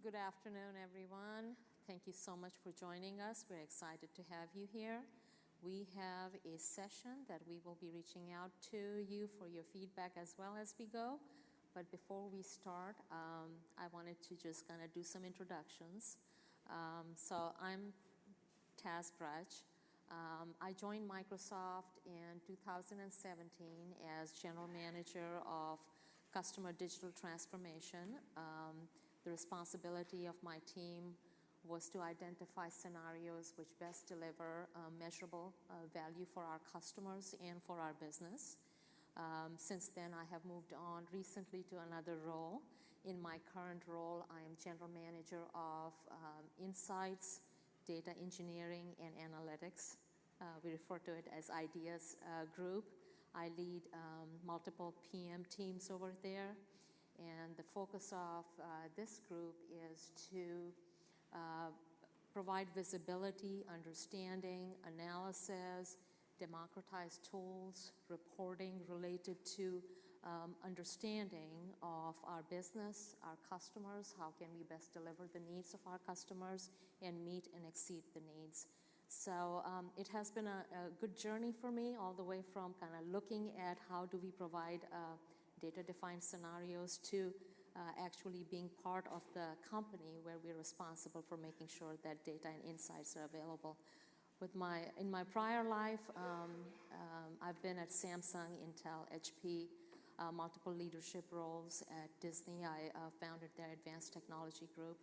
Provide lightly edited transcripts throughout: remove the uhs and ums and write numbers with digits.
Good afternoon, everyone. Thank you so much for joining us. We're excited to have you here. We have a session that we will be reaching out to you for your feedback as well as we go. But before we start, I wanted to just kind of do some introductions. So I'm Taz Brach. I joined Microsoft in 2017 as General Manager of Customer Digital Transformation. The responsibility of my team was to identify scenarios which best deliver measurable value for our customers and for our business. Since then, I have moved on recently to another role. In my current role, I am General Manager of Insights, Data Engineering, and Analytics. We refer to it as Ideas Group. I lead multiple PM teams over there. And the focus of this group is to provide visibility, understanding, analysis, democratize tools, reporting related to understanding of our business, our customers, how can we best deliver the needs of our customers and meet and exceed the needs. So it has been a good journey for me, all the way from kind of looking at how do we provide data-defined scenarios to actually being part of the company where we're responsible for making sure that data and insights are available. In my prior life, I've been at Samsung, Intel, HP, multiple leadership roles at Disney. I founded their advanced technology group.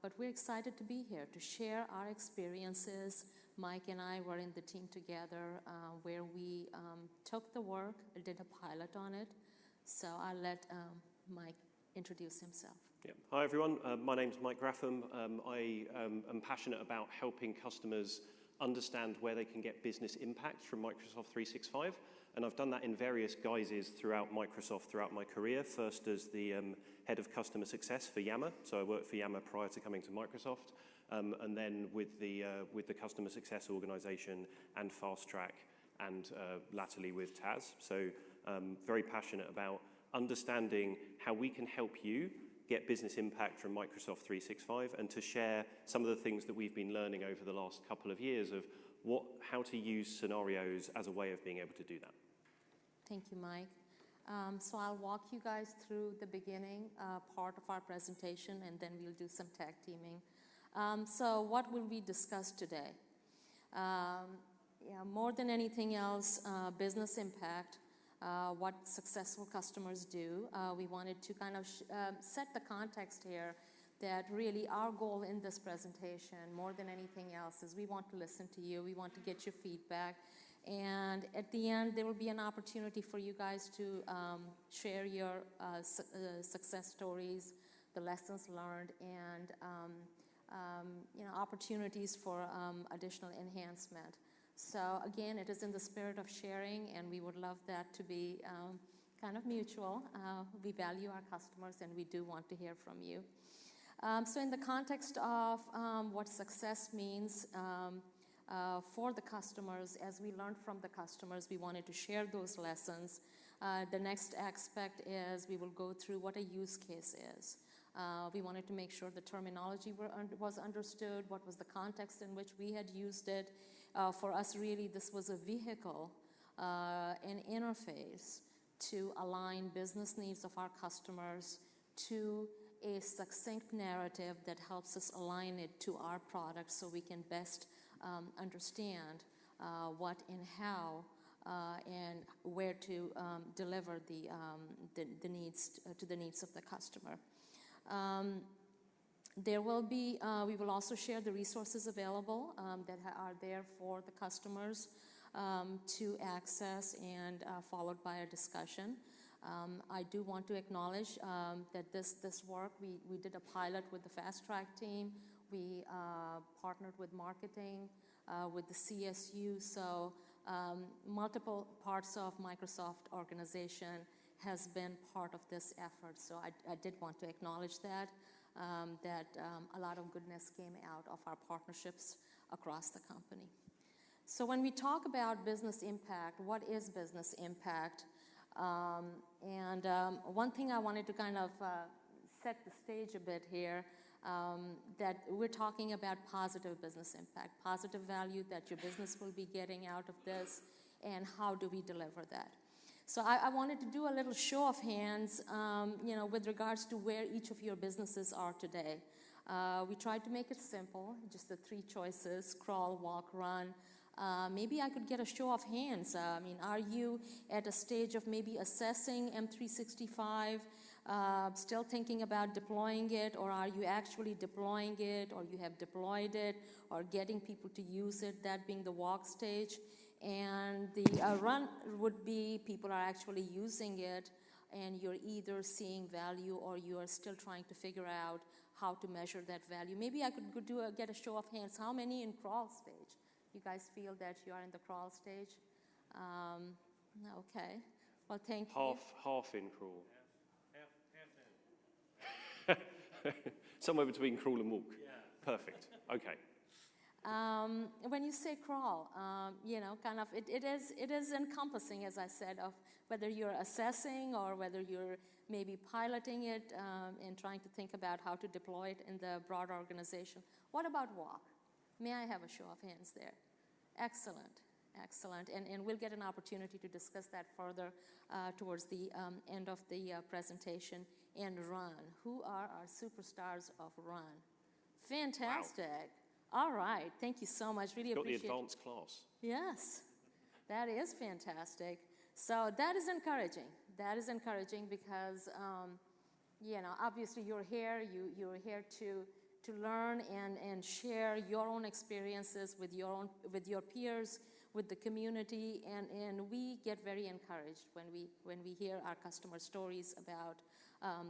But we're excited to be here to share our experiences. Mike and I were in the team together where we took the work, did a pilot on it. So I'll let Mike introduce himself. Yeah. Hi, everyone. My name's Mike Graffam. I am passionate about helping customers understand where they can get business impact from Microsoft 365. And I've done that in various guises throughout Microsoft throughout my career. First as the head of customer success for Yammer. So I worked for Yammer prior to coming to Microsoft. And then with the customer success organization and FastTrack, and latterly with Taz. So very passionate about understanding how we can help you get business impact from Microsoft 365 and to share some of the things that we've been learning over the last couple of years of how to use scenarios as a way of being able to do that. Thank you, Mike. So I'll walk you guys through the beginning part of our presentation, and then we'll do some tag teaming. So what will we discuss today? More than anything else, business impact, what successful customers do. We wanted to kind of set the context here that really our goal in this presentation, more than anything else, is we want to listen to you. We want to get your feedback. And at the end, there will be an opportunity for you guys to share your success stories, the lessons learned, and opportunities for additional enhancement. So again, it is in the spirit of sharing, and we would love that to be kind of mutual. We value our customers, and we do want to hear from you. So in the context of what success means for the customers, as we learned from the customers, we wanted to share those lessons. The next aspect is we will go through what a use case is. We wanted to make sure the terminology was understood, what was the context in which we had used it. For us, really, this was a vehicle, an interface to align business needs of our customers to a succinct narrative that helps us align it to our product so we can best understand what and how and where to deliver the needs to the needs of the customer. There will be, we will also share the resources available that are there for the customers to access, and followed by a discussion. I do want to acknowledge that this work, we did a pilot with the FastTrack team. We partnered with marketing, with the CSU. So multiple parts of Microsoft organization has been part of this effort. So I did want to acknowledge that, a lot of goodness came out of our partnerships across the company. So when we talk about business impact, what is business impact? One thing I wanted to kind of set the stage a bit here, that we're talking about positive business impact, positive value that your business will be getting out of this, and how do we deliver that. So I wanted to do a little show of hands, with regards to where each of your businesses are today. We tried to make it simple, just the 3 choices: crawl, walk, run. Maybe I could get a show of hands. Are you at a stage of maybe assessing M365, still thinking about deploying it, or are you actually deploying it, or you have deployed it, or getting people to use it, that being the walk stage? And the run would be people are actually using it, and you're either seeing value or you are still trying to figure out how to measure that value. Maybe I could get a show of hands. How many in crawl stage? You guys feel that you are in the crawl stage? Okay. Well, thank you. Half in crawl. Half in. Somewhere between crawl and walk. Yeah. Perfect. Okay. When you say crawl, it is encompassing, as I said, of whether you're assessing or whether you're maybe piloting it and trying to think about how to deploy it in the broader organization. What about walk? May I have a show of hands there? Excellent, excellent. And we'll get an opportunity to discuss that further towards the end of the presentation. And run. Who are our superstars of run? Fantastic. Wow. All right, thank you so much. Really appreciate it. Got the advanced class. Yes, that is fantastic. So that is encouraging. That is encouraging because, obviously you're here. You're here to learn and share your own experiences with your peers, with the community, and we get very encouraged when we hear our customer stories about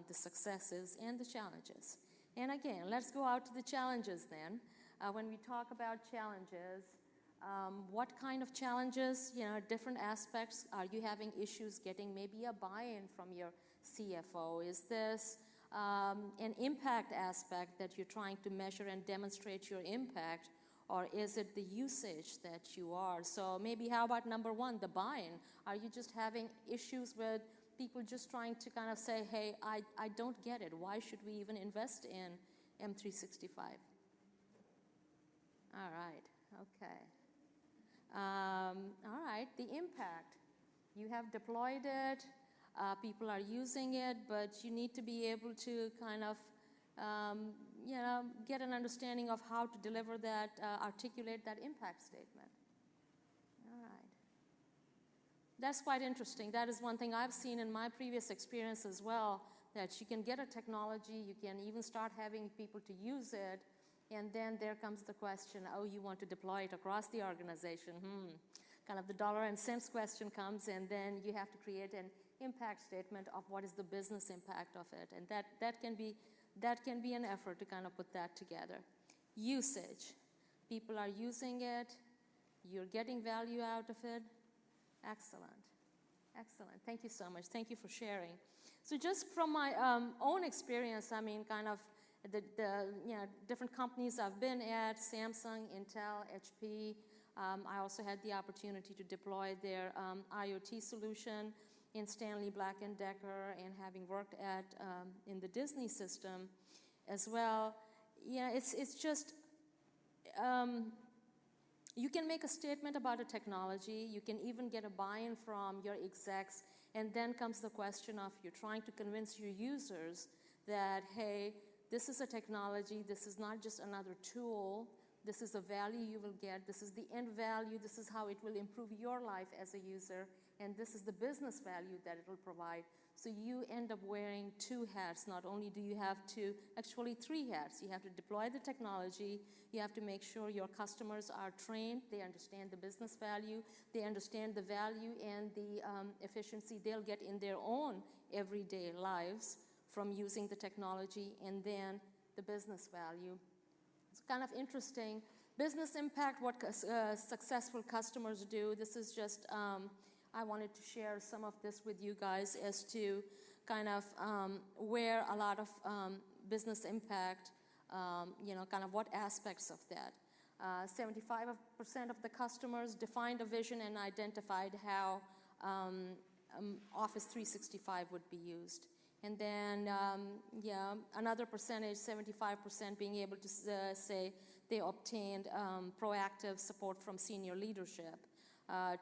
the successes and the challenges. And again, let's go out to the challenges then. When we talk about challenges, what kind of challenges, different aspects? Are you having issues getting maybe a buy-in from your CFO? Is this an impact aspect that you're trying to measure and demonstrate your impact, or is it the usage that you are? So maybe how about number 1, the buy-in? Are you just having issues with people just trying to kind of say, hey, I don't get it. Why should we even invest in M365? All right, okay. All right, the impact. You have deployed it, people are using it, but you need to be able to kind of, get an understanding of how to deliver that, articulate that impact statement. All right. That's quite interesting. That is one thing I've seen in my previous experience as well, that you can get a technology, you can even start having people to use it, and then there comes the question, oh, you want to deploy it across the organization. Kind of the dollar and cents question comes, and then you have to create an impact statement of what is the business impact of it. And that can be an effort to kind of put that together. Usage. People are using it. You're getting value out of it. Excellent. Excellent. Thank you so much. Thank you for sharing. So just from my own experience, kind of the different companies I've been at, Samsung, Intel, HP. I also had the opportunity to deploy their IoT solution in Stanley Black & Decker, and having worked at in the Disney system as well. It's just, you can make a statement about a technology. You can even get a buy-in from your execs, and then comes the question of you're trying to convince your users that, hey, this is a technology, this is not just another tool, this is a value you will get, this is the end value, this is how it will improve your life as a user, and this is the business value that it will provide. So you end up wearing 2 hats. Not only do you have to, actually 3 hats. You have to deploy the technology, you have to make sure your customers are trained, they understand the business value, they understand the value and the efficiency they'll get in their own everyday lives from using the technology, and then the business value. It's kind of interesting. Business impact, what successful customers do. This is just, I wanted to share some of this with you guys as to kind of where a lot of business impact, kind of what aspects of that. 75% of the customers defined a vision and identified how Office 365 would be used. And then, another percentage, 75%, being able to say they obtained proactive support from senior leadership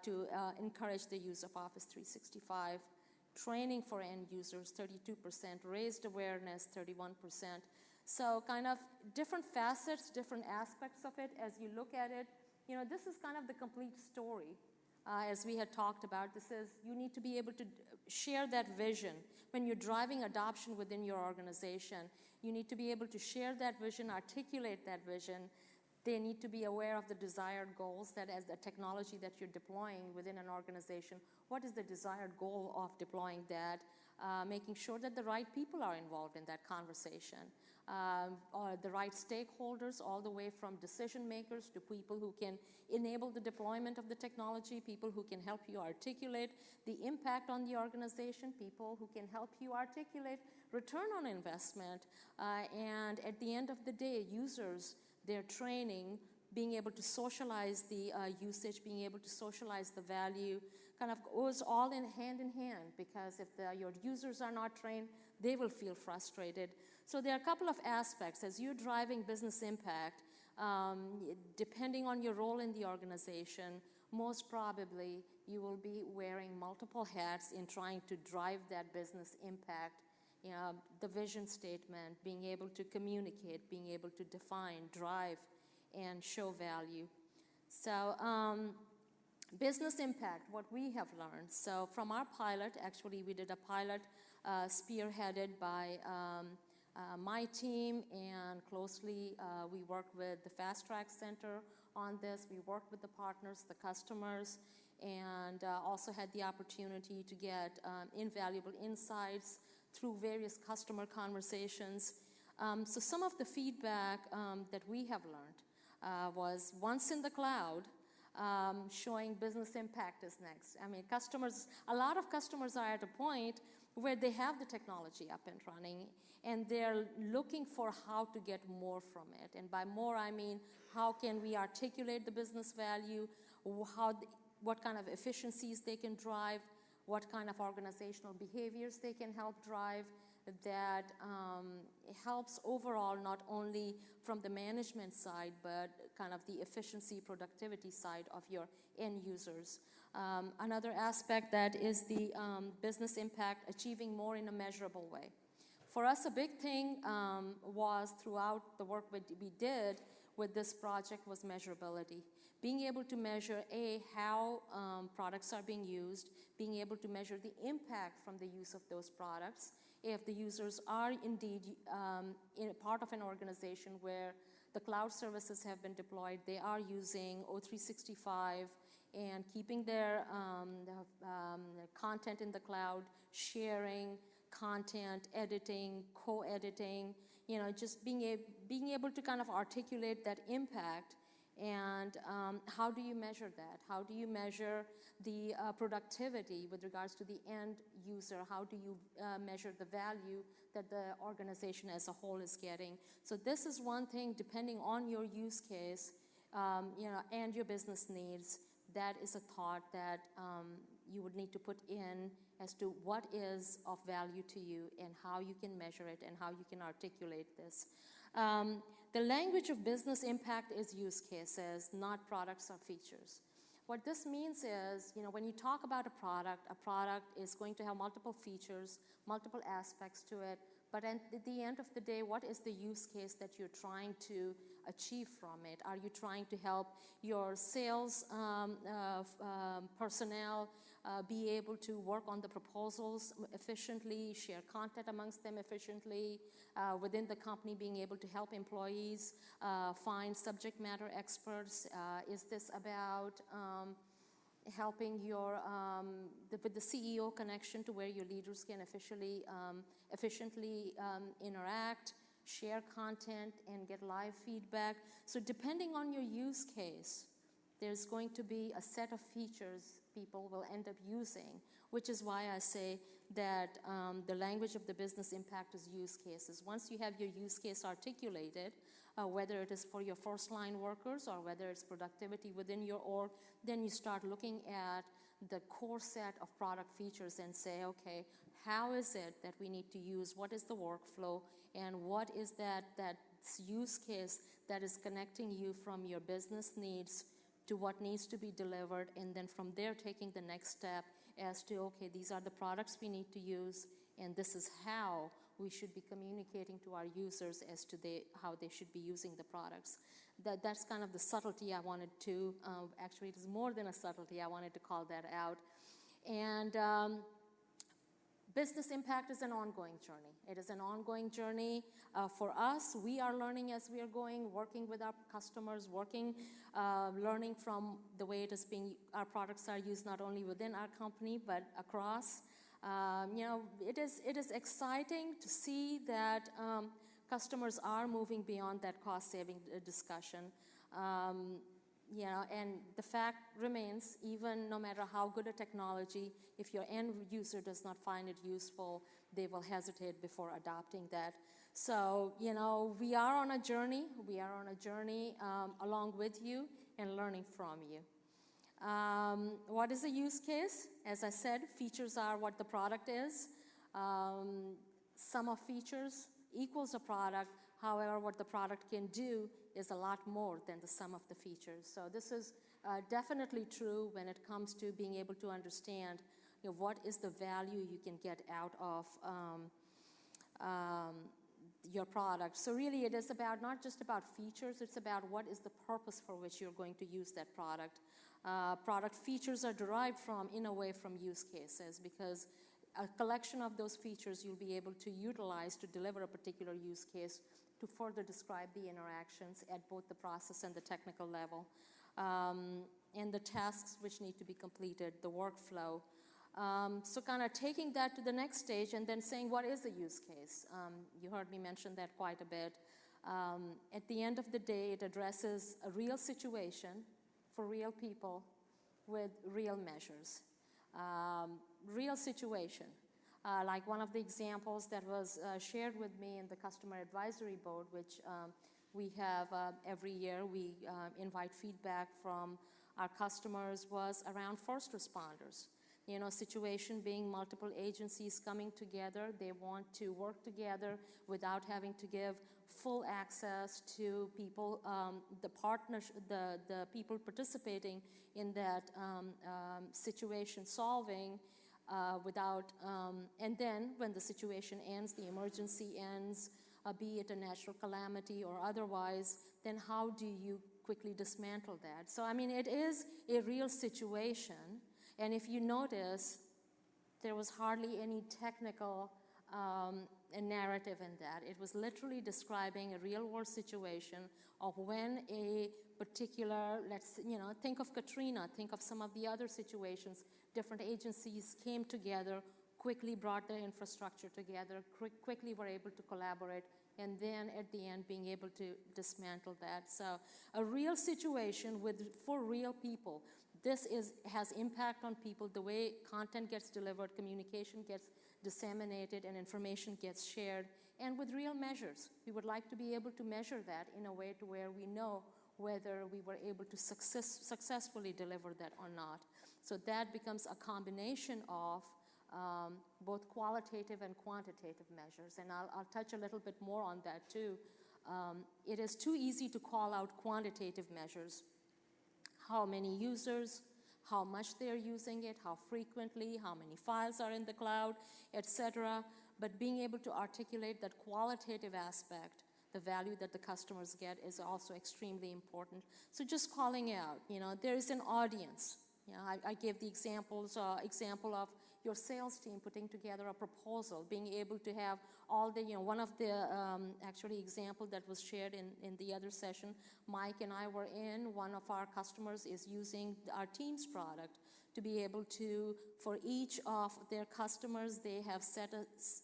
to encourage the use of Office 365. Training for end users, 32%. Raised awareness, 31%. So kind of different facets, different aspects of it. As you look at it, this is kind of the complete story. As we had talked about, this is, you need to be able to share that vision. When you're driving adoption within your organization, you need to be able to share that vision, articulate that vision. They need to be aware of the desired goals, that as the technology that you're deploying within an organization, what is the desired goal of deploying that, making sure that the right people are involved in that conversation, or the right stakeholders, all the way from decision makers to people who can enable the deployment of the technology, people who can help you articulate the impact on the organization, people who can help you articulate return on investment, and at the end of the day, users, their training, being able to socialize the usage, being able to socialize the value, kind of goes all in hand, because if your users are not trained, they will feel frustrated. So there are a couple of aspects. As you're driving business impact, depending on your role in the organization, most probably you will be wearing multiple hats in trying to drive that business impact. The vision statement, being able to communicate, being able to define, drive, and show value. So business impact, what we have learned. So from our pilot, actually we did a pilot spearheaded by my team, and closely we worked with the FastTrack Center on this. We worked with the partners, the customers, and also had the opportunity to get invaluable insights through various customer conversations. So some of the feedback that we have learned was once in the cloud, showing business impact is next. I mean, a lot of customers are at a point where they have the technology up and running, and they're looking for how to get more from it. And by more, I mean, how can we articulate the business value, what kind of efficiencies they can drive, what kind of organizational behaviors they can help drive that helps overall, not only from the management side, but kind of the efficiency, productivity side of your end users. Another aspect that is the business impact, achieving more in a measurable way. For us, a big thing was throughout the work we did with this project was measurability. Being able to measure, how products are being used, being able to measure the impact from the use of those products. If the users are indeed in a part of an organization where the cloud services have been deployed, they are using O365 and keeping their content in the cloud, sharing content, editing, co-editing, just being able to kind of articulate that impact. And how do you measure that? How do you measure the productivity with regards to the end user? How do you measure the value that the organization as a whole is getting? So this is one thing, depending on your use case, and your business needs, that is a thought that you would need to put in as to what is of value to you and how you can measure it and how you can articulate this. The language of business impact is use cases, not products or features. What this means is, when you talk about a product is going to have multiple features, multiple aspects to it, but at the end of the day, what is the use case that you're trying to achieve from it? Are you trying to help your sales personnel be able to work on the proposals efficiently, share content amongst them efficiently, within the company being able to help employees find subject matter experts? Is this about helping your with the CEO connection to where your leaders can efficiently interact, share content, and get live feedback? So depending on your use case, there's going to be a set of features people will end up using, which is why I say that the language of the business impact is use cases. Once you have your use case articulated, whether it is for your first line workers or whether it's productivity within your org, then you start looking at the core set of product features and say, okay, how is it that we need to use, what is the workflow, and what is that use case that is connecting you from your business needs to what needs to be delivered, and then from there taking the next step as to, okay, these are the products we need to use, and this is how we should be communicating to our users as to how they should be using the products. That's kind of the subtlety I wanted to, actually it is more than a subtlety, I wanted to call that out. And business impact is an ongoing journey. It is an ongoing journey for us. We are learning as we are going, working with our customers, learning from the way our products are used not only within our company, but across. It is exciting to see that customers are moving beyond that cost-saving discussion. And the fact remains, even no matter how good a technology, if your end user does not find it useful, they will hesitate before adopting that. So, we are on a journey. We are on a journey along with you and learning from you. What is a use case? As I said, features are what the product is. Sum of features equals a product. However, what the product can do is a lot more than the sum of the features. So this is definitely true when it comes to being able to understand what is the value you can get out of your product. So really it is about not just about features, it's about what is the purpose for which you're going to use that product. Product features are derived in a way from use cases, because a collection of those features you'll be able to utilize to deliver a particular use case to further describe the interactions at both the process and the technical level, and the tasks which need to be completed, the workflow. So kind of taking that to the next stage and then saying, what is a use case? You heard me mention that quite a bit. At the end of the day, it addresses a real situation for real people with real measures. Real situation. Like one of the examples that was shared with me in the Customer Advisory Board, which we have every year, we invite feedback from our customers, was around first responders. Situation being multiple agencies coming together, they want to work together without having to give full access to people, the people participating in that situation solving and then when the situation ends, the emergency ends, be it a natural calamity or otherwise, then how do you quickly dismantle that? So, it is a real situation, and if you notice, there was hardly any technical narrative in that. It was literally describing a real-world situation of when a particular, think of Katrina, think of some of the other situations, different agencies came together, quickly brought their infrastructure together, quickly were able to collaborate, and then at the end being able to dismantle that. So a real situation for real people. This has impact on people, the way content gets delivered, communication gets disseminated, and information gets shared, and with real measures. We would like to be able to measure that in a way to where we know whether we were able to successfully deliver that or not. So that becomes a combination of both qualitative and quantitative measures, and I'll touch a little bit more on that too. It is too easy to call out quantitative measures. How many users, how much they're using it, how frequently, how many files are in the cloud, etc. But being able to articulate that qualitative aspect, the value that the customers get, is also extremely important. So just calling out, there is an audience. I gave the example of your sales team putting together a proposal, being able to have all the, one of the actually example that was shared in the other session, Mike and I were in, one of our customers is using our Teams product to be able to, for each of their customers, they have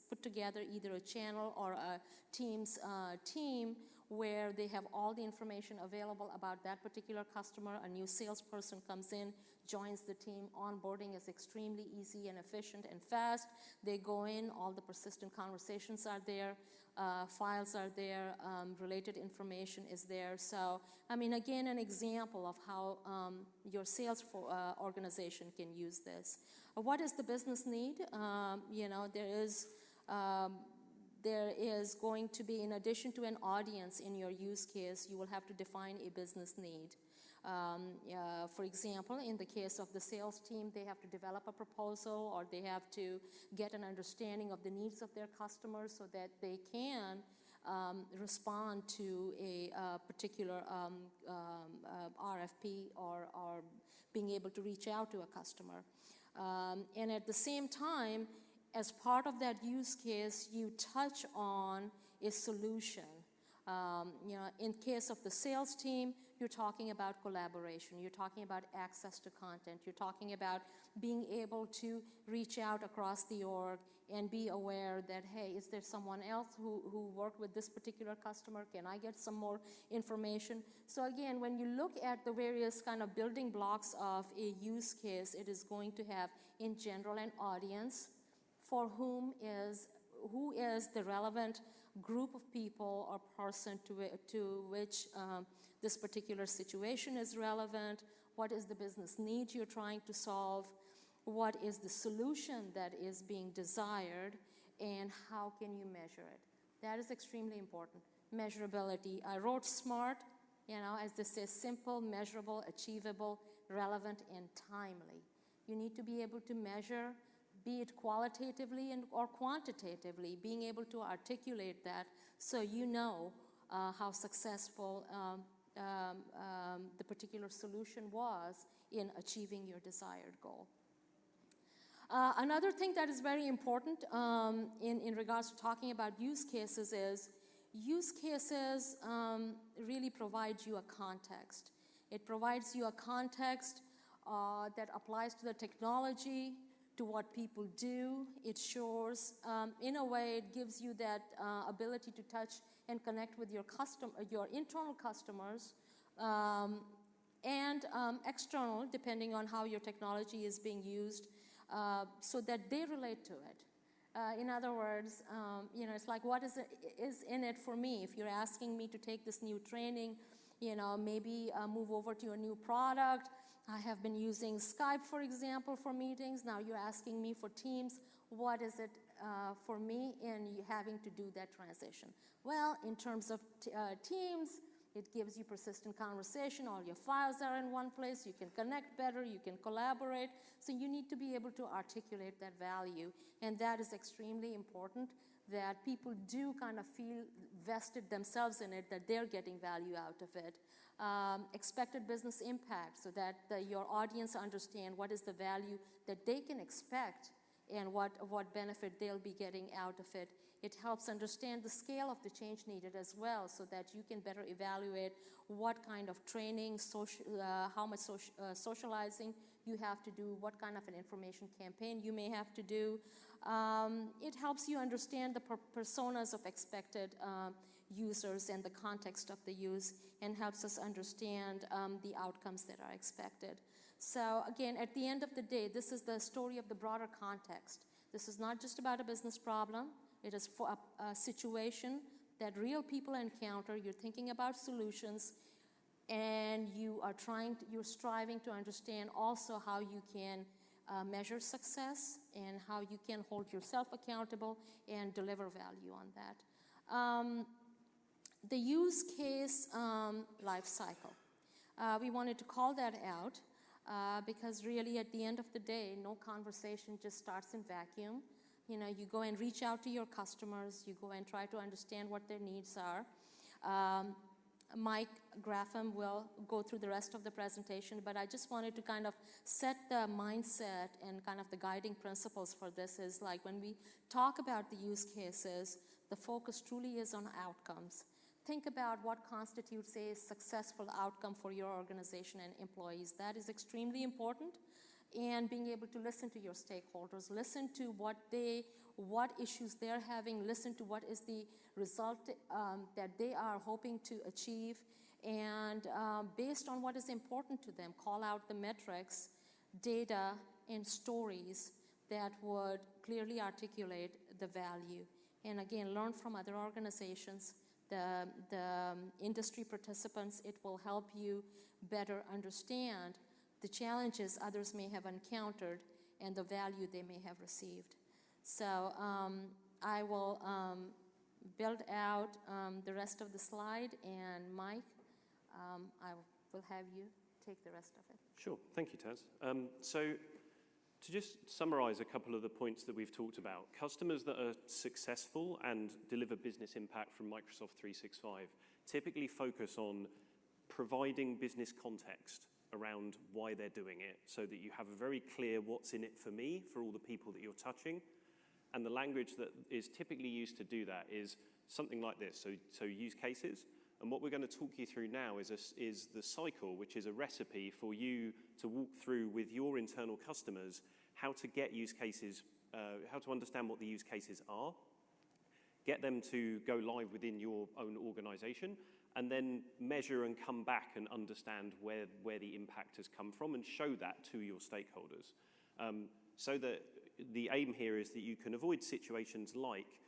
put together either a channel or a Teams team where they have all the information available about that particular customer. A new salesperson comes in, joins the team. Onboarding is extremely easy and efficient and fast. They go in, all the persistent conversations are there. files are there, related information is there. So, I mean, again, an example of how your sales organization can use this. What is the business need? You know, there is going to be, in addition to an audience in your use case, you will have to define a business need. For example, in the case of the sales team, they have to develop a proposal, or they have to get an understanding of the needs of their customers so that they can respond to a particular RFP or being able to reach out to a customer. And at the same time, as part of that use case, you touch on a solution. You know, in case of the sales team, you're talking about collaboration. You're talking about access to content. You're talking about being able to reach out across the org and be aware that, hey, is there someone else who worked with this particular customer? Can I get some more information? So again, when you look at the various kind of building blocks of a use case, it is going to have, in general, an audience for who is the relevant group of people or person to which this particular situation is relevant, what is the business need you're trying to solve, what is the solution that is being desired, and how can you measure it. That is extremely important. Measurability. I wrote SMART, you know, as this says, simple, measurable, achievable, relevant, and timely. You need to be able to measure, be it qualitatively or quantitatively, being able to articulate that so you know how successful the particular solution was in achieving your desired goal. Another thing that is very important in regards to talking about use cases is use cases really provide you a context. It provides you a context that applies to the technology, to what people do. It shows, in a way, it gives you that ability to touch and connect with your internal customers, and external, depending on how your technology is being used, so that they relate to it. In other words, you know, it's like, what is in it for me? If you're asking me to take this new training, you know, maybe move over to a new product. I have been using Skype, for example, for meetings. Now you're asking me for Teams. What is it for me in having to do that transition? Well, in terms of Teams, it gives you persistent conversation. All your files are in one place. You can connect better. You can collaborate. So you need to be able to articulate that value. And that is extremely important, that people do kind of feel vested themselves in it, that they're getting value out of it. Expected business impact, so that your audience understand what is the value that they can expect and what benefit they'll be getting out of it. It helps understand the scale of the change needed as well, so that you can better evaluate what kind of training, how much socializing you have to do, what kind of an information campaign you may have to do. It helps you understand the personas of expected users and the context of the use, and helps us understand the outcomes that are expected. So again, at the end of the day, this is the story of the broader context. This is not just about a business problem. It is for a situation that real people encounter. You're thinking about solutions, and you're striving to understand also how you can measure success and how you can hold yourself accountable and deliver value on that. The use case life cycle. We wanted to call that out because really at the end of the day, no conversation just starts in vacuum. You know, you go and reach out to your customers, you go and try to understand what their needs are. Mike Graffam will go through the rest of the presentation, but I just wanted to kind of set the mindset and kind of the guiding principles for this is like when we talk about the use cases, the focus truly is on outcomes. Think about what constitutes a successful outcome for your organization and employees. That is extremely important. And being able to listen to your stakeholders, listen to what issues they're having, listen to what is the result that they are hoping to achieve, and based on what is important to them, call out the metrics, data, and stories that would clearly articulate the value. and again, learn from other organizations, the industry participants. It will help you better understand the challenges others may have encountered and the value they may have received. So I will build out the rest of the slide, and Mike, I will have you take the rest of it. Sure, thank you, Taz. So to just summarize a couple of the points that we've talked about, customers that are successful and deliver business impact from Microsoft 365 typically focus on providing business context around why they're doing it, so that you have a very clear what's in it for me, for all the people that you're touching. And the language that is typically used to do that is something like this, so use cases. And what we're going to talk you through now is the cycle, which is a recipe for you to walk through with your internal customers how to get use cases, how to understand what the use cases are, get them to go live within your own organization, and then measure and come back and understand where the impact has come from and show that to your stakeholders. So that the aim here is that you can avoid situations like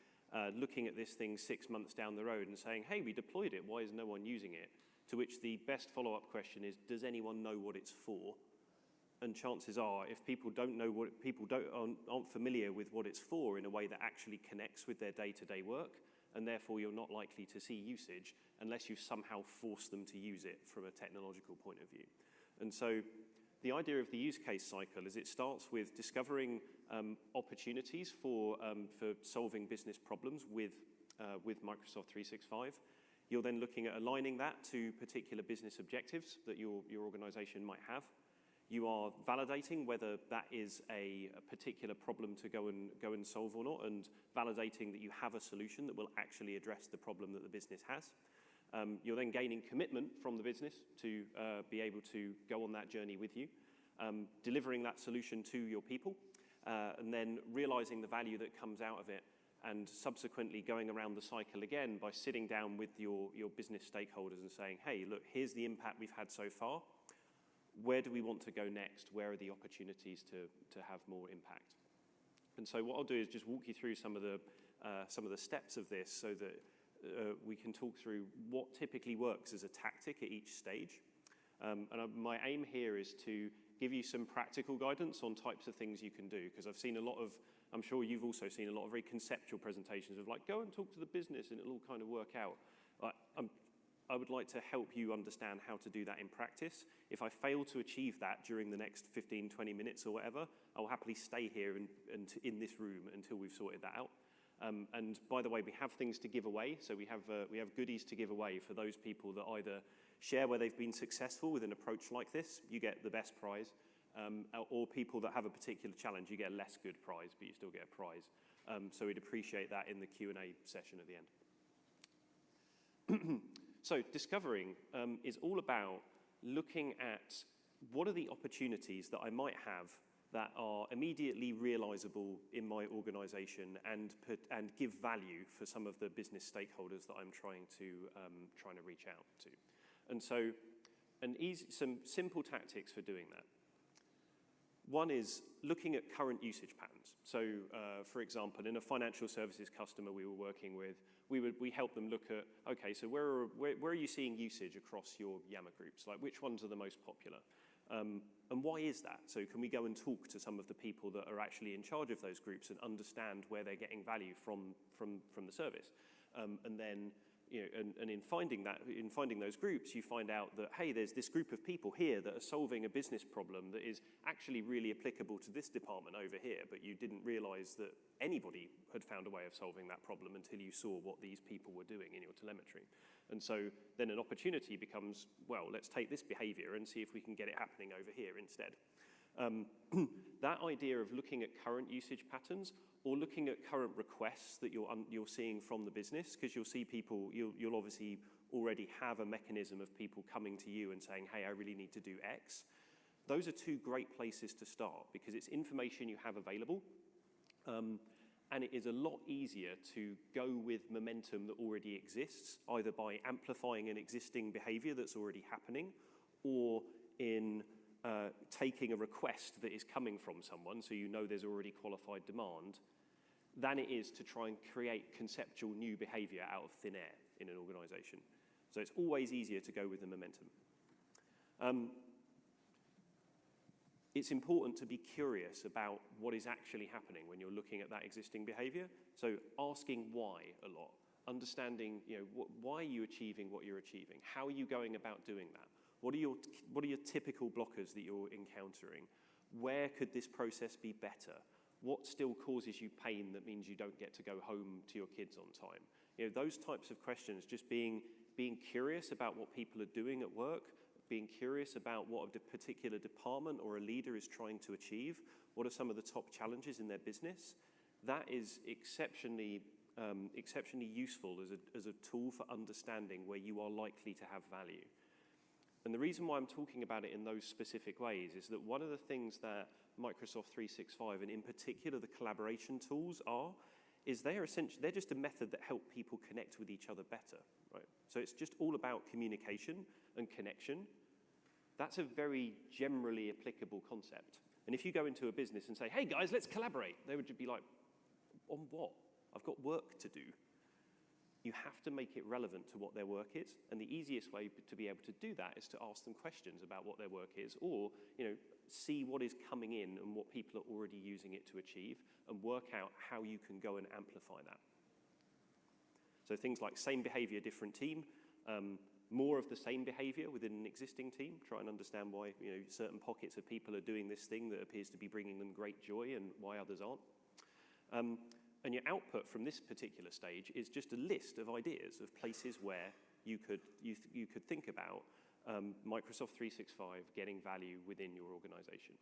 looking at this thing 6 months down the road and saying, hey, we deployed it, why is no one using it? To which the best follow-up question is, does anyone know what it's for? And chances are, if people don't know aren't familiar with what it's for in a way that actually connects with their day-to-day work, and therefore you're not likely to see usage unless you somehow force them to use it from a technological point of view. And so the idea of the use case cycle is it starts with discovering opportunities for solving business problems with Microsoft 365. You're then looking at aligning that to particular business objectives that your organization might have. You are validating whether that is a particular problem to go and solve or not, and validating that you have a solution that will actually address the problem that the business has. You're then gaining commitment from the business to be able to go on that journey with you, delivering that solution to your people, and then realizing the value that comes out of it, and subsequently going around the cycle again by sitting down with your business stakeholders and saying, hey, look, here's the impact we've had so far. Where do we want to go next? Where are the opportunities to have more impact? And so what I'll do is just walk you through some of the steps of this so that we can talk through what typically works as a tactic at each stage. My aim here is to give you some practical guidance on types of things you can do, because I've seen a lot of, I'm sure you've also seen a lot of very conceptual presentations of like, go and talk to the business and it'll all kind of work out. I would like to help you understand how to do that in practice. If I fail to achieve that during the next 15, 20 minutes or whatever, I'll happily stay here and in this room until we've sorted that out. And by the way, we have things to give away. So we have goodies to give away for those people that either share where they've been successful with an approach like this, you get the best prize, or people that have a particular challenge, you get a less good prize, but you still get a prize. So we'd appreciate that in the Q&A session at the end. So discovering is all about looking at what are the opportunities that I might have that are immediately realizable in my organization and give value for some of the business stakeholders that I'm trying to reach out to. And so some simple tactics for doing that. One is looking at current usage patterns. So, for example, in a financial services customer we were working with, we helped them look at, okay, so where are you seeing usage across your Yammer groups? Like, which ones are the most popular? And why is that? So can we go and talk to some of the people that are actually in charge of those groups and understand where they're getting value from the service? And then, and in finding those groups, you find out that, hey, there's this group of people here that are solving a business problem that is actually really applicable to this department over here, but you didn't realize that anybody had found a way of solving that problem until you saw what these people were doing in your telemetry. And so then an opportunity becomes, well, let's take this behavior and see if we can get it happening over here instead. That idea of looking at current usage patterns or looking at current requests that you're seeing from the business, because you'll see people, you'll obviously already have a mechanism of people coming to you and saying, hey, I really need to do X. Those are two great places to start because it's information you have available. And it is a lot easier to go with momentum that already exists, either by amplifying an existing behavior that's already happening or in taking a request that is coming from someone, so you know there's already qualified demand, than it is to try and create conceptual new behavior out of thin air in an organization. So it's always easier to go with the momentum. It's important to be curious about what is actually happening when you're looking at that existing behavior. So asking why a lot, understanding, why are you achieving what you're achieving? How are you going about doing that? What are your typical blockers that you're encountering? Where could this process be better? What still causes you pain that means you don't get to go home to your kids on time? Those types of questions, just being curious about what people are doing at work, being curious about what a particular department or a leader is trying to achieve, what are some of the top challenges in their business, that is exceptionally useful as a tool for understanding where you are likely to have value. And the reason why I'm talking about it in those specific ways is that one of the things that Microsoft 365, and in particular the collaboration tools is they're just a method that help people connect with each other better, right? So it's just all about communication and connection. That's a very generally applicable concept. And if you go into a business and say, hey guys, let's collaborate, they would just be like, on what? I've got work to do. You have to make it relevant to what their work is, and the easiest way to be able to do that is to ask them questions about what their work is, or see what is coming in and what people are already using it to achieve, and work out how you can go and amplify that. So things like same behavior, different team, more of the same behavior within an existing team, try and understand why certain pockets of people are doing this thing that appears to be bringing them great joy and why others aren't. And your output from this particular stage is just a list of ideas of places where you could think about Microsoft 365 getting value within your organization.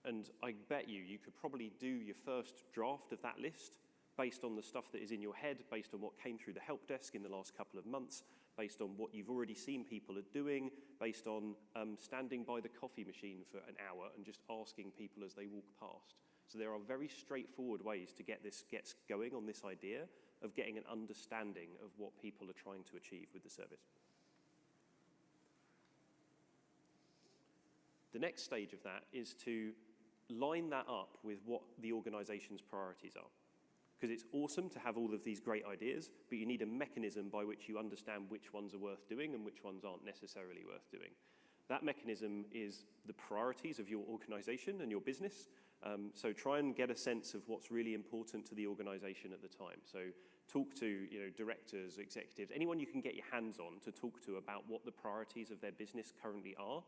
And I bet you could probably do your first draft of that list based on the stuff that is in your head, based on what came through the help desk in the last couple of months, based on what you've already seen people are doing, based on standing by the coffee machine for an hour and just asking people as they walk past. So there are very straightforward ways to get going on this idea of getting an understanding of what people are trying to achieve with the service. The next stage of that is to line that up with what the organization's priorities are. Because it's awesome to have all of these great ideas, but you need a mechanism by which you understand which ones are worth doing and which ones aren't necessarily worth doing. That mechanism is the priorities of your organization and your business. So try and get a sense of what's really important to the organization at the time. So talk to directors, executives, anyone you can get your hands on to talk to about what the priorities of their business currently are,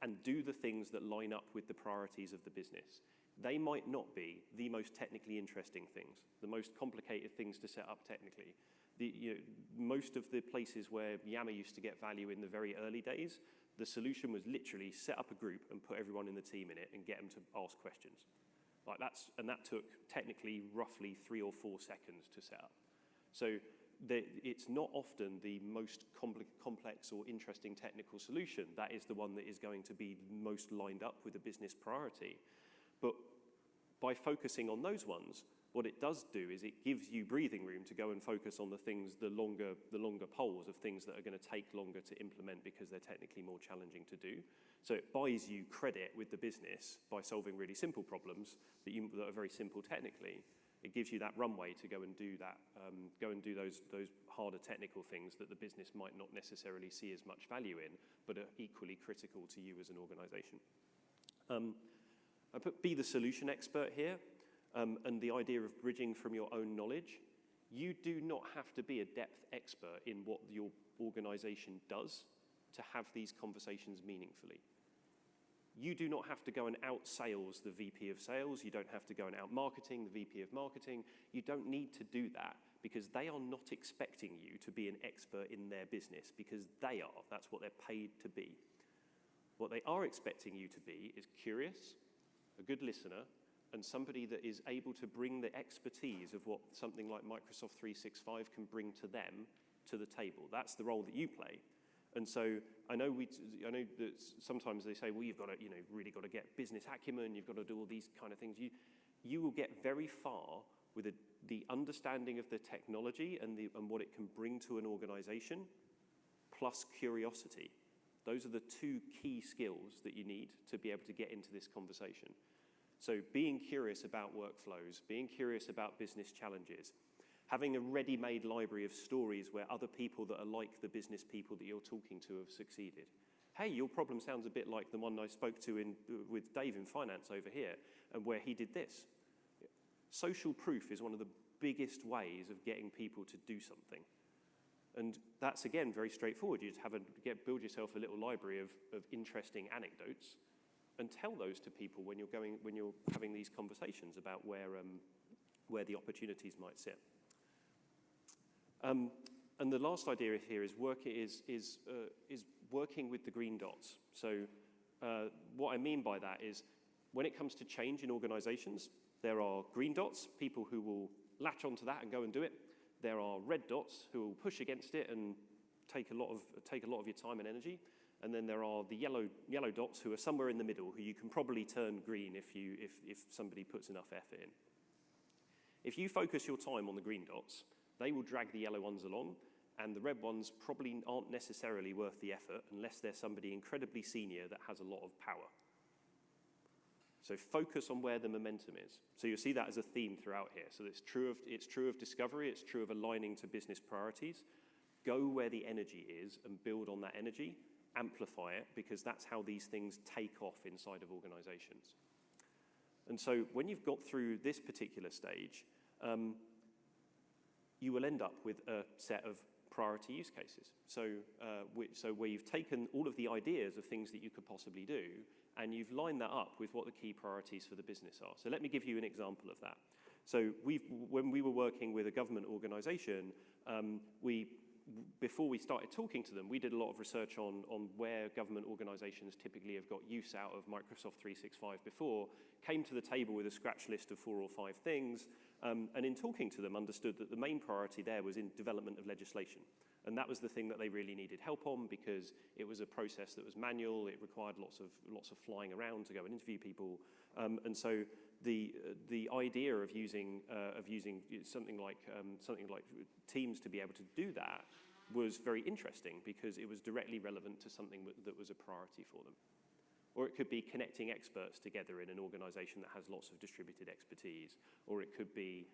and do the things that line up with the priorities of the business. They might not be the most technically interesting things, the most complicated things to set up technically. Most of the places where Yammer used to get value in the very early days, the solution was literally set up a group and put everyone in the team in it and get them to ask questions. And that took technically roughly 3 or 4 seconds to set up. So it's not often the most complex or interesting technical solution that is the one that is going to be most lined up with a business priority. But by focusing on those ones, what it does do is it gives you breathing room to go and focus on the longer poles of things that are going to take longer to implement because they're technically more challenging to do. So it buys you credit with the business by solving really simple problems that are very simple technically. It gives you that runway to go and do that, those harder technical things that the business might not necessarily see as much value in, but are equally critical to you as an organization. I put be the solution expert here, and the idea of bridging from your own knowledge. You do not have to be a depth expert in what your organization does to have these conversations meaningfully. You do not have to go and out-sales the VP of sales. You don't have to go and out-marketing the VP of marketing. You don't need to do that because they are not expecting you to be an expert in their business because they are. That's what they're paid to be. What they are expecting you to be is curious, a good listener, and somebody that is able to bring the expertise of what something like Microsoft 365 can bring to them to the table. That's the role that you play. And so I know that sometimes they say, well, you've got to, really got to get business acumen, you've got to do all these kind of things. You will get very far with the understanding of the technology and what it can bring to an organization, plus curiosity. Those are the 2 key skills that you need to be able to get into this conversation. So being curious about workflows, being curious about business challenges, having a ready-made library of stories where other people that are like the business people that you're talking to have succeeded. Hey, your problem sounds a bit like the one I spoke to with Dave in finance over here, and where he did this. Social proof is one of the biggest ways of getting people to do something. And that's, again, very straightforward. You just build yourself a little library of interesting anecdotes and tell those to people when you're having these conversations about where the opportunities might sit. And the last idea here is working with the green dots. So what I mean by that is when it comes to change in organizations, there are green dots, people who will latch onto that and go and do it. There are red dots who will push against it and take a lot of your time and energy. And then there are the yellow dots who are somewhere in the middle, who you can probably turn green if somebody puts enough effort in. If you focus your time on the green dots, they will drag the yellow ones along, and the red ones probably aren't necessarily worth the effort unless they're somebody incredibly senior that has a lot of power. So focus on where the momentum is. So you'll see that as a theme throughout here. So it's true of discovery, it's true of aligning to business priorities. Go where the energy is and build on that energy, amplify it, because that's how these things take off inside of organizations. And so when you've got through this particular stage, you will end up with a set of priority use cases. So where you've taken all of the ideas of things that you could possibly do, and you've lined that up with what the key priorities for the business are. So let me give you an example of that. So when we were working with a government organization, before we started talking to them, we did a lot of research on where government organizations typically have got use out of Microsoft 365 before, came to the table with a scratch list of 4 or 5 things, and in talking to them understood that the main priority there was in development of legislation. And that was the thing that they really needed help on, because it was a process that was manual, it required lots of flying around to go and interview people. And so the idea of using something like Teams to be able to do that was very interesting, because it was directly relevant to something that was a priority for them. Or it could be connecting experts together in an organization that has lots of distributed expertise. Or it could be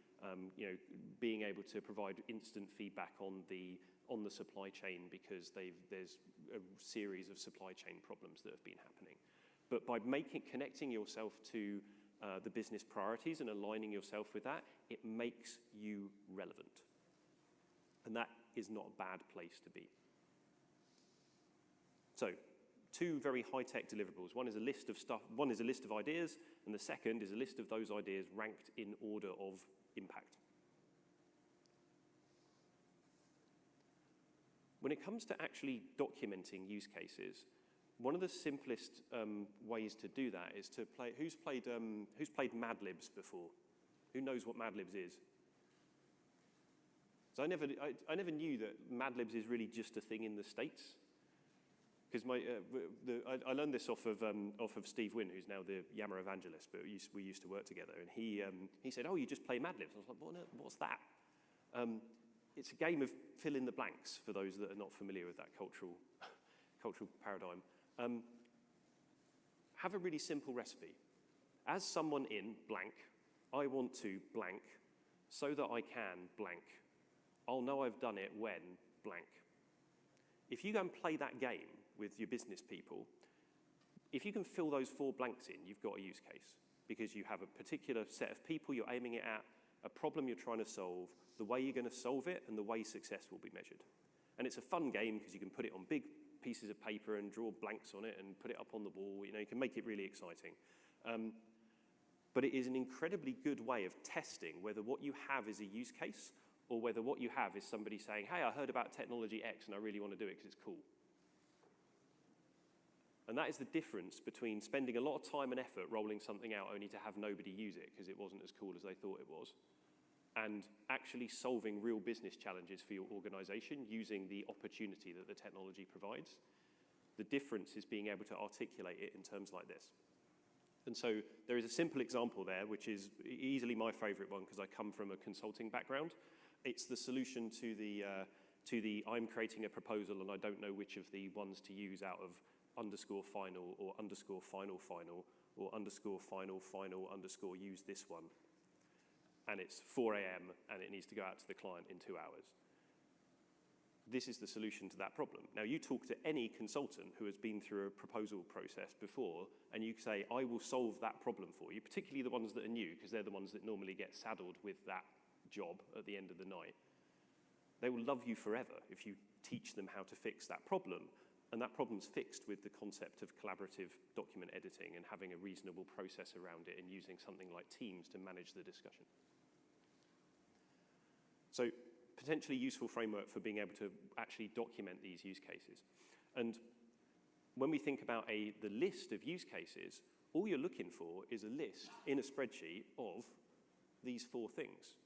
being able to provide instant feedback on the supply chain, because there's a series of supply chain problems that have been happening. But by connecting yourself to the business priorities and aligning yourself with that, it makes you relevant. And that is not a bad place to be. So, 2 very high-tech deliverables. One is a list of stuff. One is a list of ideas, and the second is a list of those ideas ranked in order of impact. When it comes to actually documenting use cases, one of the simplest ways to do that is to play. Who's played Mad Libs before? Who knows what Mad Libs is? So I never knew that Mad Libs is really just a thing in the States. Because I learned this off of Steve Wynn, who's now the Yammer evangelist, but we used to work together, and he said, "Oh, you just play Mad Libs?" I was like, "What's that?" It's a game of fill in the blanks for those that are not familiar with that cultural paradigm. Have a really simple recipe. As someone in blank, I want to blank so that I can blank. I'll know I've done it when blank. If you go and play that game with your business people, if you can fill those 4 blanks in, you've got a use case, because you have a particular set of people you're aiming it at, a problem you're trying to solve, the way you're going to solve it, and the way success will be measured. And it's a fun game because you can put it on big pieces of paper and draw blanks on it and put it up on the wall. You can make it really exciting. But it is an incredibly good way of testing whether what you have is a use case or whether what you have is somebody saying, "Hey, I heard about technology X and I really want to do it because it's cool." And that is the difference between spending a lot of time and effort rolling something out only to have nobody use it because it wasn't as cool as they thought it was, and actually solving real business challenges for your organization using the opportunity that the technology provides. The difference is being able to articulate it in terms like this. And so there is a simple example there, which is easily my favorite one because I come from a consulting background. It's the solution to the I'm creating a proposal and I don't know which of the ones to use out of _final or _final, or underscore final, final underscore use this one. And it's 4 a.m. and it needs to go out to the client in 2 hours. This is the solution to that problem. Now, you talk to any consultant who has been through a proposal process before, and you say, I will solve that problem for you, particularly the ones that are new, because they're the ones that normally get saddled with that job at the end of the night. They will love you forever if you teach them how to fix that problem, and that problem's fixed with the concept of collaborative document editing and having a reasonable process around it and using something like Teams to manage the discussion. So, potentially useful framework for being able to actually document these use cases. And when we think about the list of use cases, all you're looking for is a list in a spreadsheet of these 4 things,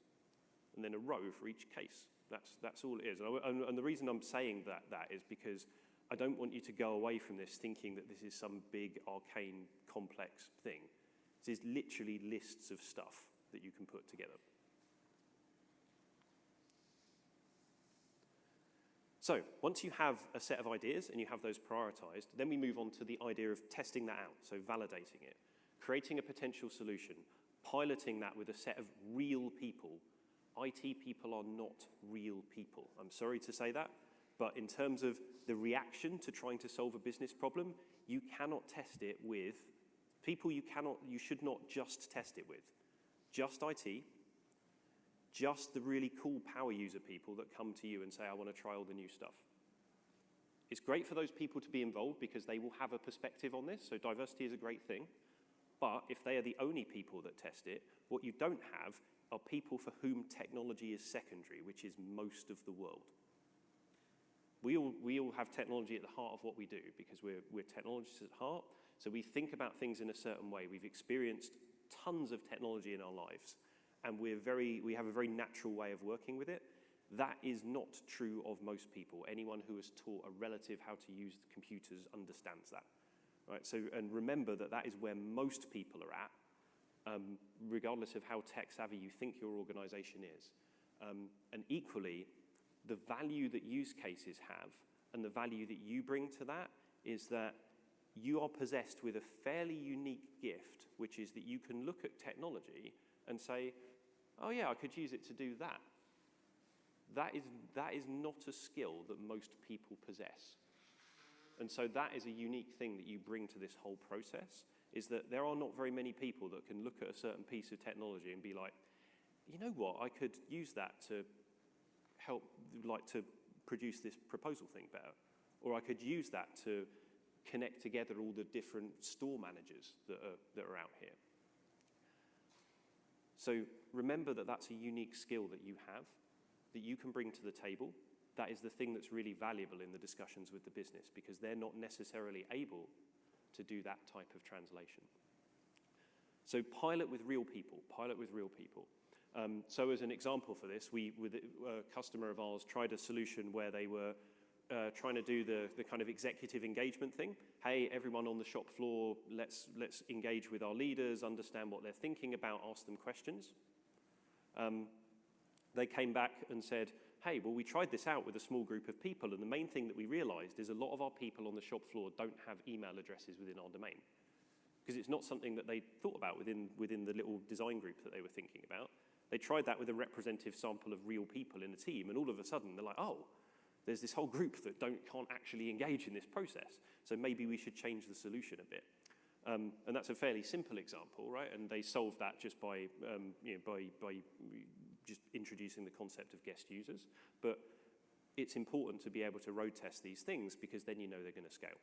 and then a row for each case. That's all it is. And the reason I'm saying that is because I don't want you to go away from this thinking that this is some big, arcane, complex thing. This is literally lists of stuff that you can put together. So once you have a set of ideas and you have those prioritized, then we move on to the idea of testing that out, so validating it, creating a potential solution, piloting that with a set of real people. IT people are not real people. I'm sorry to say that, but in terms of the reaction to trying to solve a business problem, you cannot test it with people you should not just test it with. Just IT, just the really cool power user people that come to you and say, I want to try all the new stuff. It's great for those people to be involved because they will have a perspective on this, so diversity is a great thing. But if they are the only people that test it, what you don't have are people for whom technology is secondary, which is most of the world. We all have technology at the heart of what we do because we're technologists at heart, so we think about things in a certain way. We've experienced tons of technology in our lives, and we have a very natural way of working with it. That is not true of most people. Anyone who has taught a relative how to use computers understands that, right? So, and remember that is where most people are at, regardless of how tech savvy you think your organization is. And equally, the value that use cases have and the value that you bring to that is that you are possessed with a fairly unique gift, which is that you can look at technology and say, oh yeah, I could use it to do that. That is not a skill that most people possess. And so that is a unique thing that you bring to this whole process, is that there are not very many people that can look at a certain piece of technology and be like, you know what, I could use that to help, like, to produce this proposal thing better. Or I could use that to connect together all the different store managers that are out here. So remember that that's a unique skill that you have, that you can bring to the table. That is the thing that's really valuable in the discussions with the business, because they're not necessarily able to do that type of translation. So pilot with real people, pilot with real people. So as an example for this, we, with a customer of ours, tried a solution where they were trying to do the kind of executive engagement thing. Hey, everyone on the shop floor, let's engage with our leaders, understand what they're thinking about, ask them questions. They came back and said, hey, well, we tried this out with a small group of people, and the main thing that we realized is a lot of our people on the shop floor don't have email addresses within our domain, because it's not something that they thought about within the little design group that they were thinking about. They tried that with a representative sample of real people in a team, and all of a sudden they're like, oh, there's this whole group that can't actually engage in this process, so maybe we should change the solution a bit. And that's a fairly simple example, right? And they solved that just by just introducing the concept of guest users. But it's important to be able to road test these things, because then you know they're going to scale.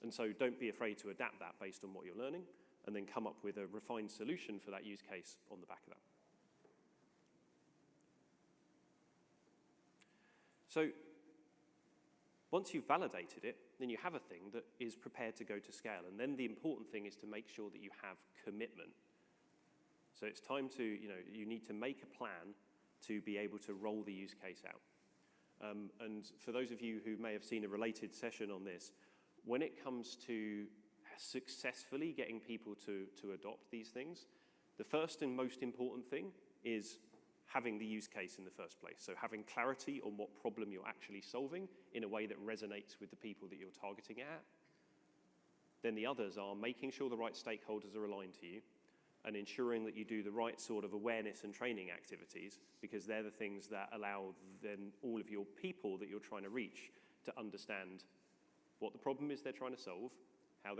And so don't be afraid to adapt that based on what you're learning, and then come up with a refined solution for that use case on the back of that. So once you've validated it, then you have a thing that is prepared to go to scale. And then the important thing is to make sure that you have commitment. So it's time to, you need to make a plan to be able to roll the use case out. And for those of you who may have seen a related session on this, when it comes to successfully getting people to adopt these things, the first and most important thing is having the use case in the first place. So having clarity on what problem you're actually solving in a way that resonates with the people that you're targeting at. Then the others are making sure the right stakeholders are aligned to you and ensuring that you do the right sort of awareness and training activities, because they're the things that allow then all of your people that you're trying to reach to understand what the problem is they're trying to solve, how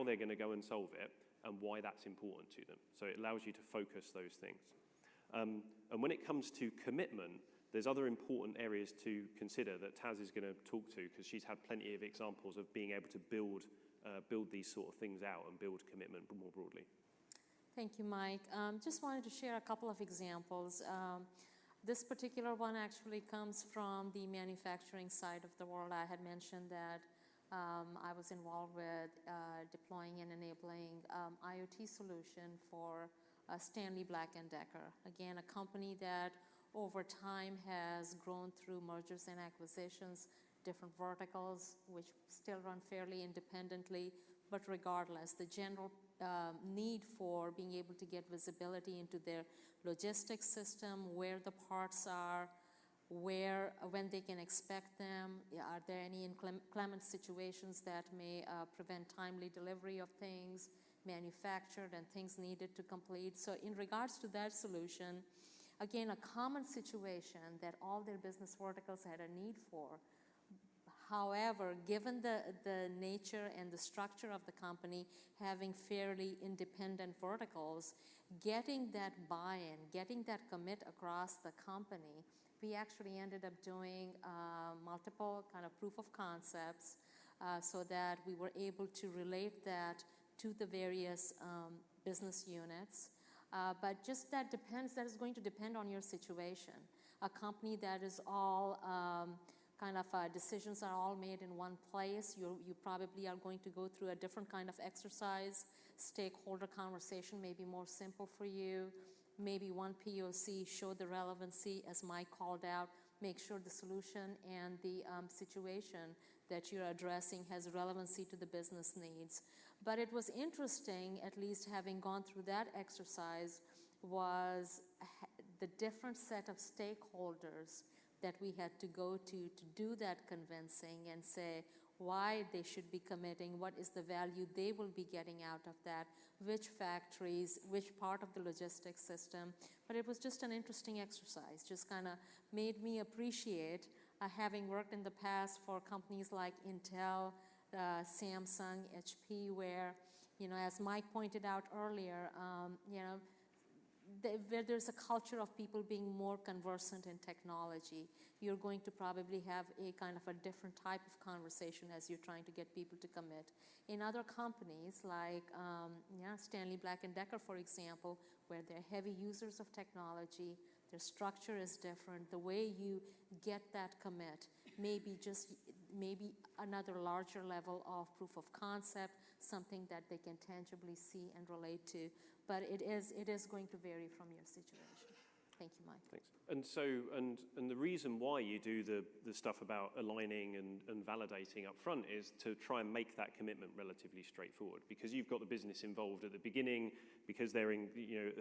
they're going to go and solve it, and why that's important to them. So it allows you to focus those things. And when it comes to commitment, there's other important areas to consider that Taz is going to talk to, because she's had plenty of examples of being able to build these sort of things out and build commitment more broadly. Thank you, Mike. Just wanted to share a couple of examples. This particular one actually comes from the manufacturing side of the world. I had mentioned that I was involved with deploying and enabling IoT solution for Stanley Black & Decker. Again, a company that over time has grown through mergers and acquisitions, different verticals, which still run fairly independently, but regardless, the general need for being able to get visibility into their logistics system, where the parts are, when they can expect them, are there any inclement situations that may prevent timely delivery of things manufactured and things needed to complete. So in regards to that solution, again, a common situation that all their business verticals had a need for. However, given the nature and the structure of the company having fairly independent verticals, getting that buy-in, getting that commit across the company, we actually ended up doing multiple kind of proof of concepts so that we were able to relate that to the various business units. But just that is going to depend on your situation. A company that is all decisions are all made in one place, you probably are going to go through a different kind of exercise. Stakeholder conversation may be more simple for you. Maybe one POC, show the relevancy, as Mike called out, make sure the solution and the situation that you're addressing has relevancy to the business needs. But it was interesting, at least having gone through that exercise, was the different set of stakeholders that we had to go to do that convincing and say why they should be committing, what is the value they will be getting out of that, which factories, which part of the logistics system. But it was just an interesting exercise, just kind of made me appreciate having worked in the past for companies like Intel, Samsung, HP, where, as Mike pointed out earlier, where there's a culture of people being more conversant in technology, you're going to probably have a kind of a different type of conversation as you're trying to get people to commit. In other companies like Stanley Black & Decker, for example, where they're heavy users of technology, their structure is different, the way you get that commit maybe another larger level of proof of concept, something that they can tangibly see and relate to. But it is going to vary from your situation. Thank you, Mike. Thanks. And so, and the reason why you do the stuff about aligning and validating up front is to try and make that commitment relatively straightforward, because you've got the business involved at the beginning, because they're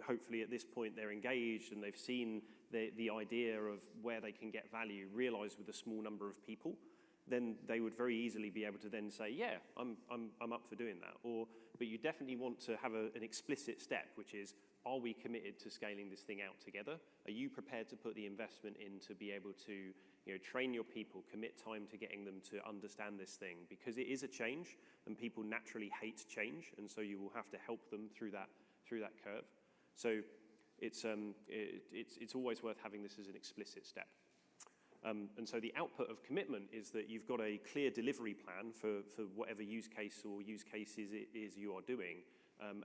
hopefully at this point they're engaged and they've seen the idea of where they can get value realized with a small number of people. Then they would very easily be able to then say, yeah, I'm up for doing that. But you definitely want to have an explicit step, which is, are we committed to scaling this thing out together? Are you prepared to put the investment in to be able to train your people, commit time to getting them to understand this thing? Because it is a change, and people naturally hate change, and so you will have to help them through that curve. So it's always worth having this as an explicit step. And so the output of commitment is that you've got a clear delivery plan for whatever use case or use cases it is you are doing,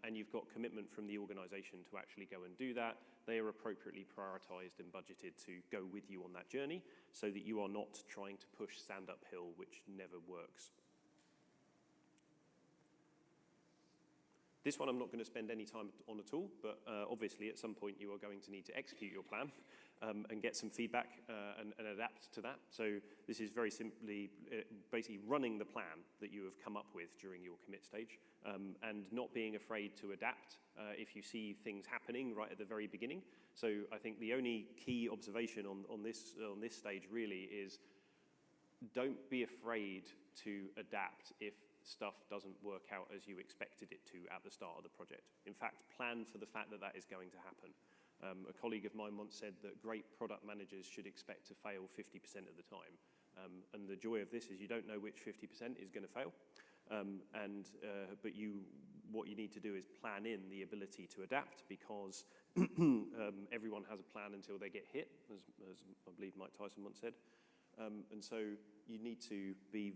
and you've got commitment from the organization to actually go and do that. They are appropriately prioritized and budgeted to go with you on that journey so that you are not trying to push sand uphill, which never works. This one I'm not going to spend any time on at all, but obviously at some point you are going to need to execute your plan and get some feedback and adapt to that. So this is very simply basically running the plan that you have come up with during your commit stage and not being afraid to adapt if you see things happening right at the very beginning. So I think the only key observation on this stage really is don't be afraid to adapt if stuff doesn't work out as you expected it to at the start of the project. In fact, plan for the fact that that is going to happen. A colleague of mine once said that great product managers should expect to fail 50% of the time. And the joy of this is you don't know which 50% is going to fail. But what you need to do is plan in the ability to adapt, because everyone has a plan until they get hit, as I believe Mike Tyson once said. And so you need to be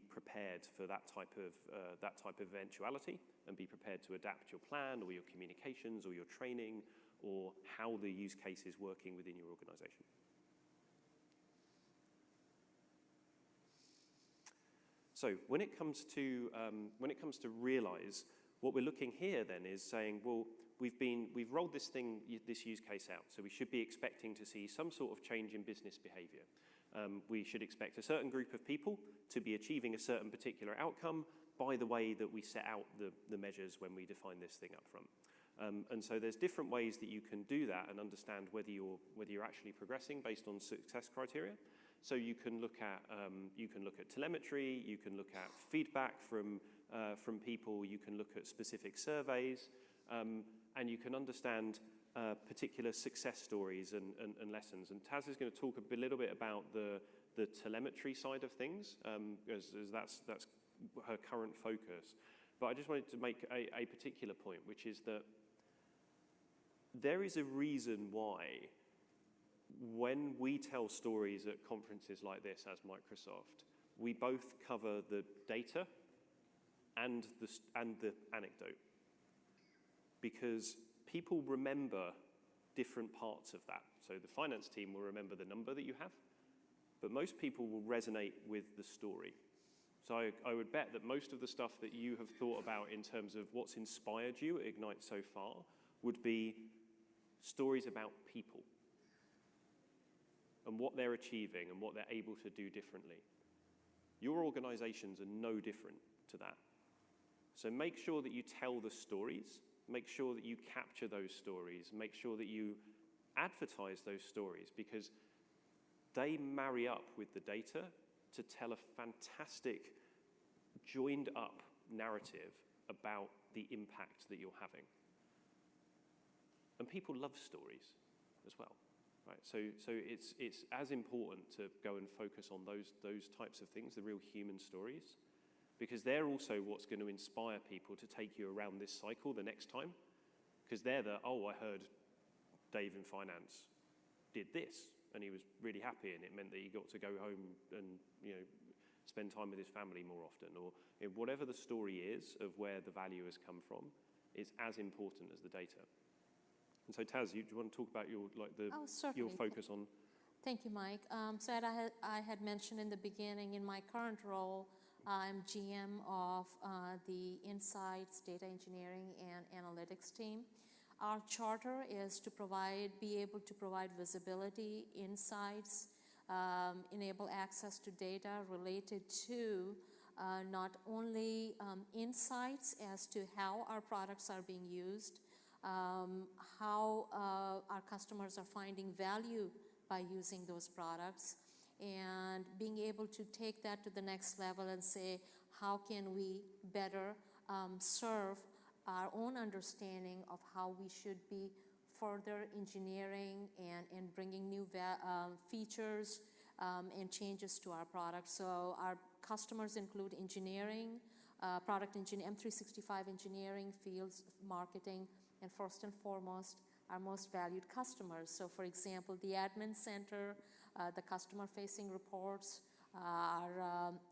prepared for that type of eventuality, and be prepared to adapt your plan or your communications or your training or how the use case is working within your organization. So when it comes to realize, what we're looking here then is saying, well, we've rolled this use case out, so we should be expecting to see some sort of change in business behavior. We should expect a certain group of people to be achieving a certain particular outcome by the way that we set out the measures when we define this thing up front. And so there's different ways that you can do that and understand whether you're actually progressing based on success criteria. So you can look at telemetry, you can look at feedback from people, you can look at specific surveys, and you can understand particular success stories and lessons. And Taz is going to talk a little bit about the telemetry side of things, as that's her current focus. But I just wanted to make a particular point, which is that there is a reason why when we tell stories at conferences like this as Microsoft, we both cover the data and the anecdote, because people remember different parts of that. So the finance team will remember the number that you have, but most people will resonate with the story. So I would bet that most of the stuff that you have thought about in terms of what's inspired you at Ignite so far would be stories about people and what they're achieving and what they're able to do differently. Your organizations are no different to that. So make sure that you tell the stories, make sure that you capture those stories, make sure that you advertise those stories, because they marry up with the data to tell a fantastic, joined up narrative about the impact that you're having. And people love stories as well. Right, so it's as important to go and focus on those types of things, the real human stories, because they're also what's going to inspire people to take you around this cycle the next time, because they're I heard Dave in finance did this, and he was really happy, and it meant that he got to go home and spend time with his family more often, or whatever the story is of where the value has come from is as important as the data. And so, Taz, do you want to talk about your focus on? Thank you, Mike. So as I had mentioned in the beginning, in my current role, I'm GM of the Insights, Data Engineering, and Analytics team. Our charter is to be able to provide visibility, insights, enable access to data related to not only insights as to how our products are being used, how our customers are finding value by using those products, and being able to take that to the next level and say, how can we better serve our own understanding of how we should be further engineering and bringing new features and changes to our products. So our customers include engineering, product engineering, M365 engineering, fields, marketing, and first and foremost, our most valued customers. So for example, the admin center, the customer-facing reports,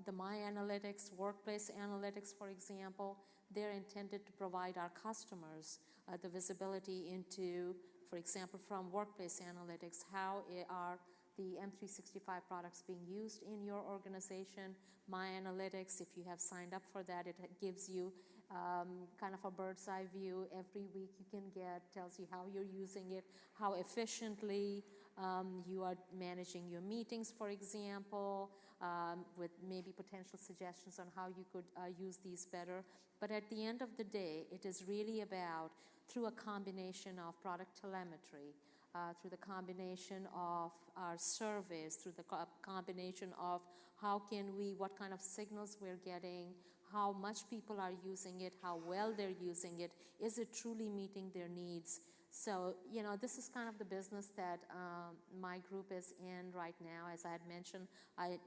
the My Analytics, workplace analytics, for example, they're intended to provide our customers the visibility into, for example, from workplace analytics, how are the M365 products being used in your organization. My Analytics, if you have signed up for that, it gives you kind of a bird's eye view. Every week you can tells you how you're using it, how efficiently you are managing your meetings, for example, with maybe potential suggestions on how you could use these better. But at the end of the day, it is really about, through a combination of product telemetry, through the combination of our surveys, through the combination of what kind of signals we're getting, how much people are using it, how well they're using it, is it truly meeting their needs? So, this is kind of the business that my group is in right now. As I had mentioned, I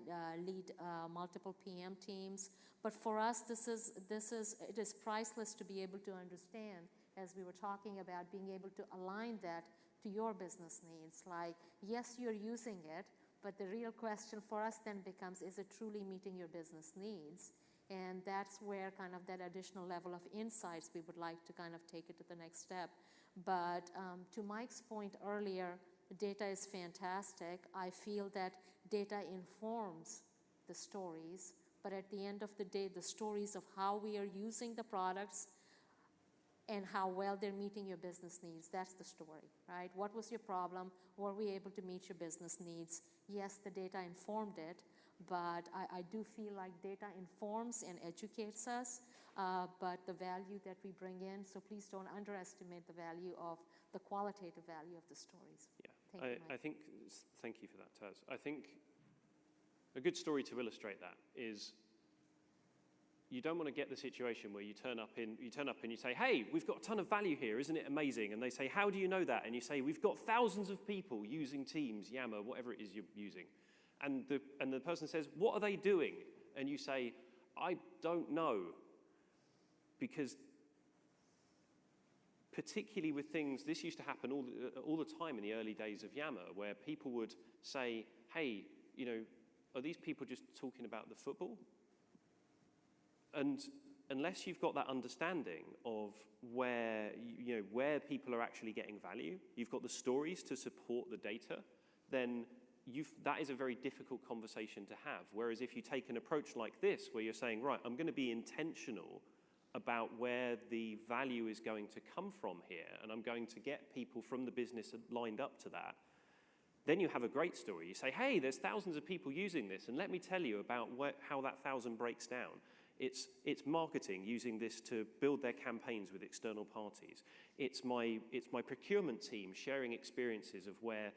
lead multiple PM teams. But for us, it is priceless to be able to understand, as we were talking about, being able to align that to your business needs. Like, yes, you're using it, but the real question for us then becomes, is it truly meeting your business needs? And that's where kind of that additional level of insights we would like to kind of take it to the next step. But to Mike's point earlier, data is fantastic. I feel that data informs the stories, but at the end of the day, the stories of how we are using the products and how well they're meeting your business needs, that's the story, right? What was your problem? Were we able to meet your business needs? Yes, the data informed it, but I do feel like data informs and educates us, but the value that we bring in, so please don't underestimate the value of the qualitative value of the stories. Yeah, thank you for that, Taz. I think a good story to illustrate that is, you don't want to get the situation where you turn up and you say, hey, we've got a ton of value here, isn't it amazing? And they say, how do you know that? And you say, we've got thousands of people using Teams, Yammer, whatever it is you're using. And the person says, what are they doing? And you say, I don't know. Because particularly with things, this used to happen all the time in the early days of Yammer, where people would say, hey, are these people just talking about the football? And unless you've got that understanding of where people are actually getting value, you've got the stories to support the data, then that is a very difficult conversation to have. Whereas if you take an approach like this, where you're saying, right, I'm going to be intentional about where the value is going to come from here, and I'm going to get people from the business lined up to that, then you have a great story. You say, hey, there's thousands of people using this, and let me tell you about how that 1,000 breaks down. It's marketing, using this to build their campaigns with external parties. It's my procurement team sharing experiences of where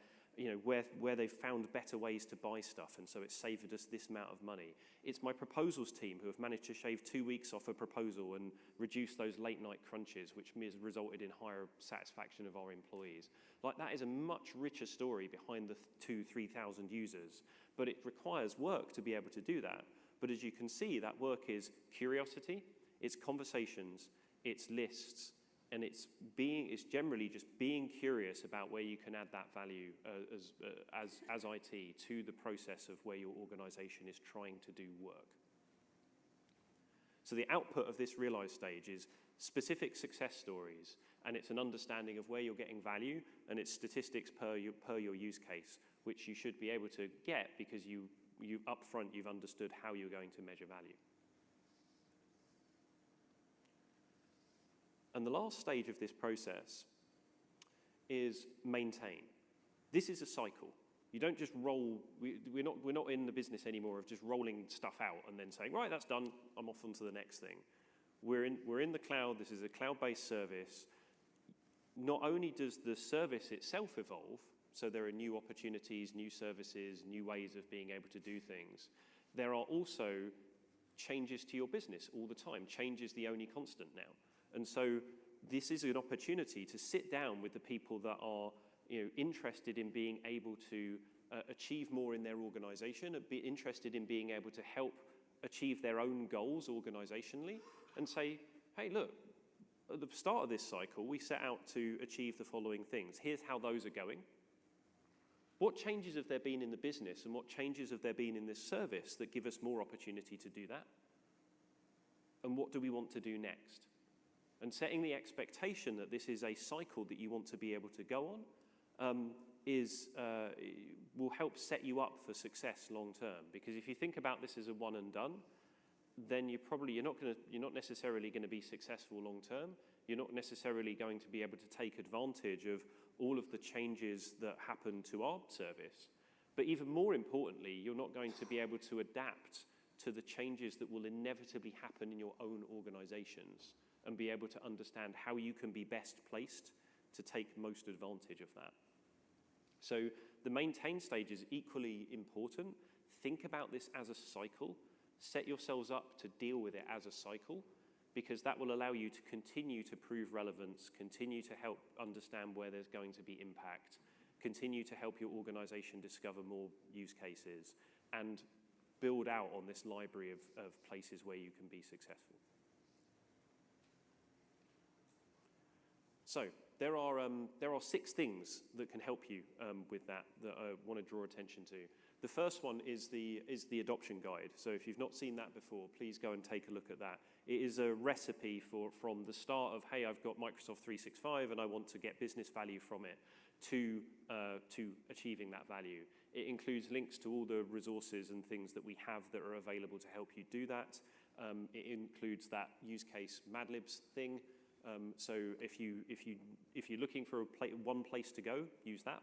they've found better ways to buy stuff, and so it's saved us this amount of money. It's my proposals team who have managed to shave 2 weeks off a proposal and reduce those late night crunches, which has resulted in higher satisfaction of our employees. Like, that is a much richer story behind the 2,000-3,000 users, but it requires work to be able to do that. But as you can see, that work is curiosity, it's conversations, it's lists, and it's generally just being curious about where you can add that value as IT to the process of where your organization is trying to do work. So the output of this realize stage is specific success stories, and it's an understanding of where you're getting value, and it's statistics per your use case, which you should be able to get because up front you've understood how you're going to measure value. And the last stage of this process is maintain. This is a cycle. You don't just roll. We're not in the business anymore of just rolling stuff out and then saying, right, that's done, I'm off onto the next thing. We're in the cloud. This is a cloud-based service. Not only does the service itself evolve, so there are new opportunities, new services, new ways of being able to do things, there are also changes to your business all the time. Change is the only constant now. And so this is an opportunity to sit down with the people that are interested in being able to achieve more in their organization, be interested in being able to help achieve their own goals organizationally, and say, hey, look, at the start of this cycle, we set out to achieve the following things. Here's how those are going. What changes have there been in the business, and what changes have there been in this service that give us more opportunity to do that? And what do we want to do next? And setting the expectation that this is a cycle that you want to be able to go on will help set you up for success long term. Because if you think about this as a one and done, then you're not necessarily going to be successful long term. You're not necessarily going to be able to take advantage of all of the changes that happen to our service. But even more importantly, you're not going to be able to adapt to the changes that will inevitably happen in your own organizations, and be able to understand how you can be best placed to take most advantage of that. So the maintain stage is equally important. Think about this as a cycle. Set yourselves up to deal with it as a cycle, because that will allow you to continue to prove relevance, continue to help understand where there's going to be impact, continue to help your organization discover more use cases, and build out on this library of places where you can be successful. So there are 6 things that can help you with that I want to draw attention to. The first one is the adoption guide. So if you've not seen that before, please go and take a look at that. It is a recipe from the start of, hey, I've got Microsoft 365 and I want to get business value from it, to achieving that value. It includes links to all the resources and things that we have that are available to help you do that. It includes that use case Mad Libs thing. So if you're looking for one place to go, use that.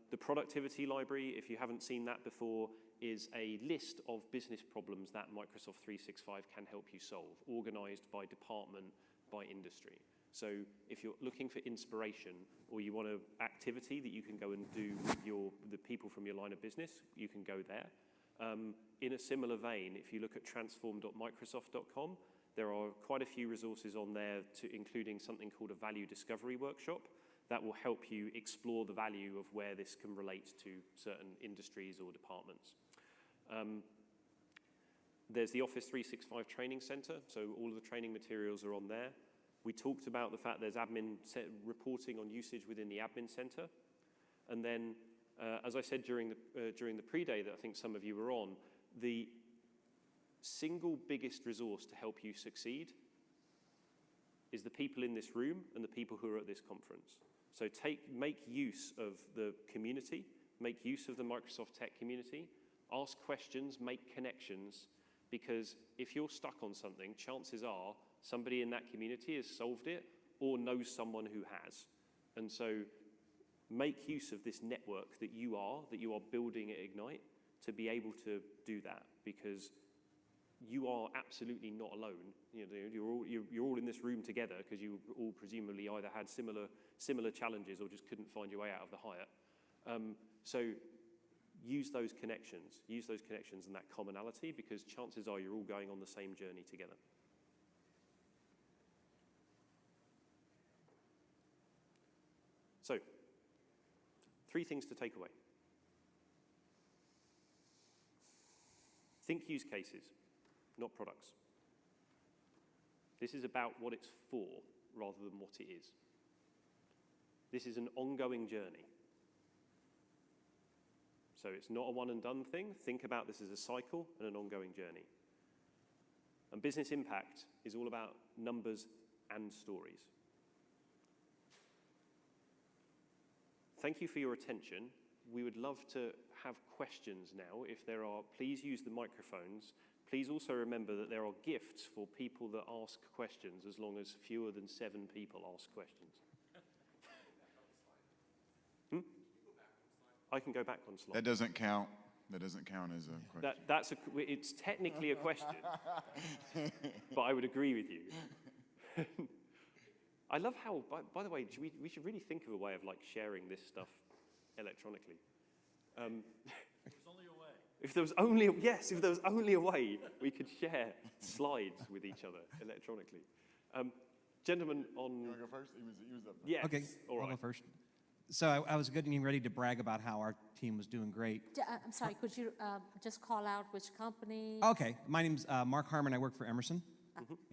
The productivity library, if you haven't seen that before, is a list of business problems that Microsoft 365 can help you solve, organized by department, by industry. So if you're looking for inspiration, or you want an activity that you can go and do with the people from your line of business, you can go there. In a similar vein, if you look at transform.microsoft.com, there are quite a few resources on there, including something called a value discovery workshop that will help you explore the value of where this can relate to certain industries or departments. There's the Office 365 Training Center, so all of the training materials are on there. We talked about the fact there's admin reporting on usage within the admin center. And then, as I said during the pre-day that I think some of you were on, the single biggest resource to help you succeed is the people in this room and the people who are at this conference. So make use of the community, make use of the Microsoft Tech community, ask questions, make connections, because if you're stuck on something, chances are somebody in that community has solved it or knows someone who has. And so make use of this network that you are building at Ignite to be able to do that, because you are absolutely not alone. You're all in this room together because you all presumably either had similar challenges or just couldn't find your way out of the Hyatt. So use those connections and that commonality, because chances are you're all going on the same journey together. So, 3 things to take away. Think use cases, not products. This is about what it's for rather than what it is. This is an ongoing journey. So it's not a one and done thing. Think about this as a cycle and an ongoing journey. And business impact is all about numbers and stories. Thank you for your attention. We would love to have questions now. If there are, please use the microphones. Please also remember that there are gifts for people that ask questions, as long as fewer than 7 people ask questions. I can go back one slide. That doesn't count. That doesn't count as a question. It's technically a question, but I would agree with you. I love how, by the way, we should really think of a way of sharing this stuff electronically. There's only a way. If there was only a way we could share slides with each other electronically. Gentlemen on... You want to go first? He was up first. Yes. Okay, all right. I'll go first. So I was getting ready to brag about how our team was doing great. I'm sorry, could you just call out which company? Okay, my name's Mark Harmon. I work for Emerson,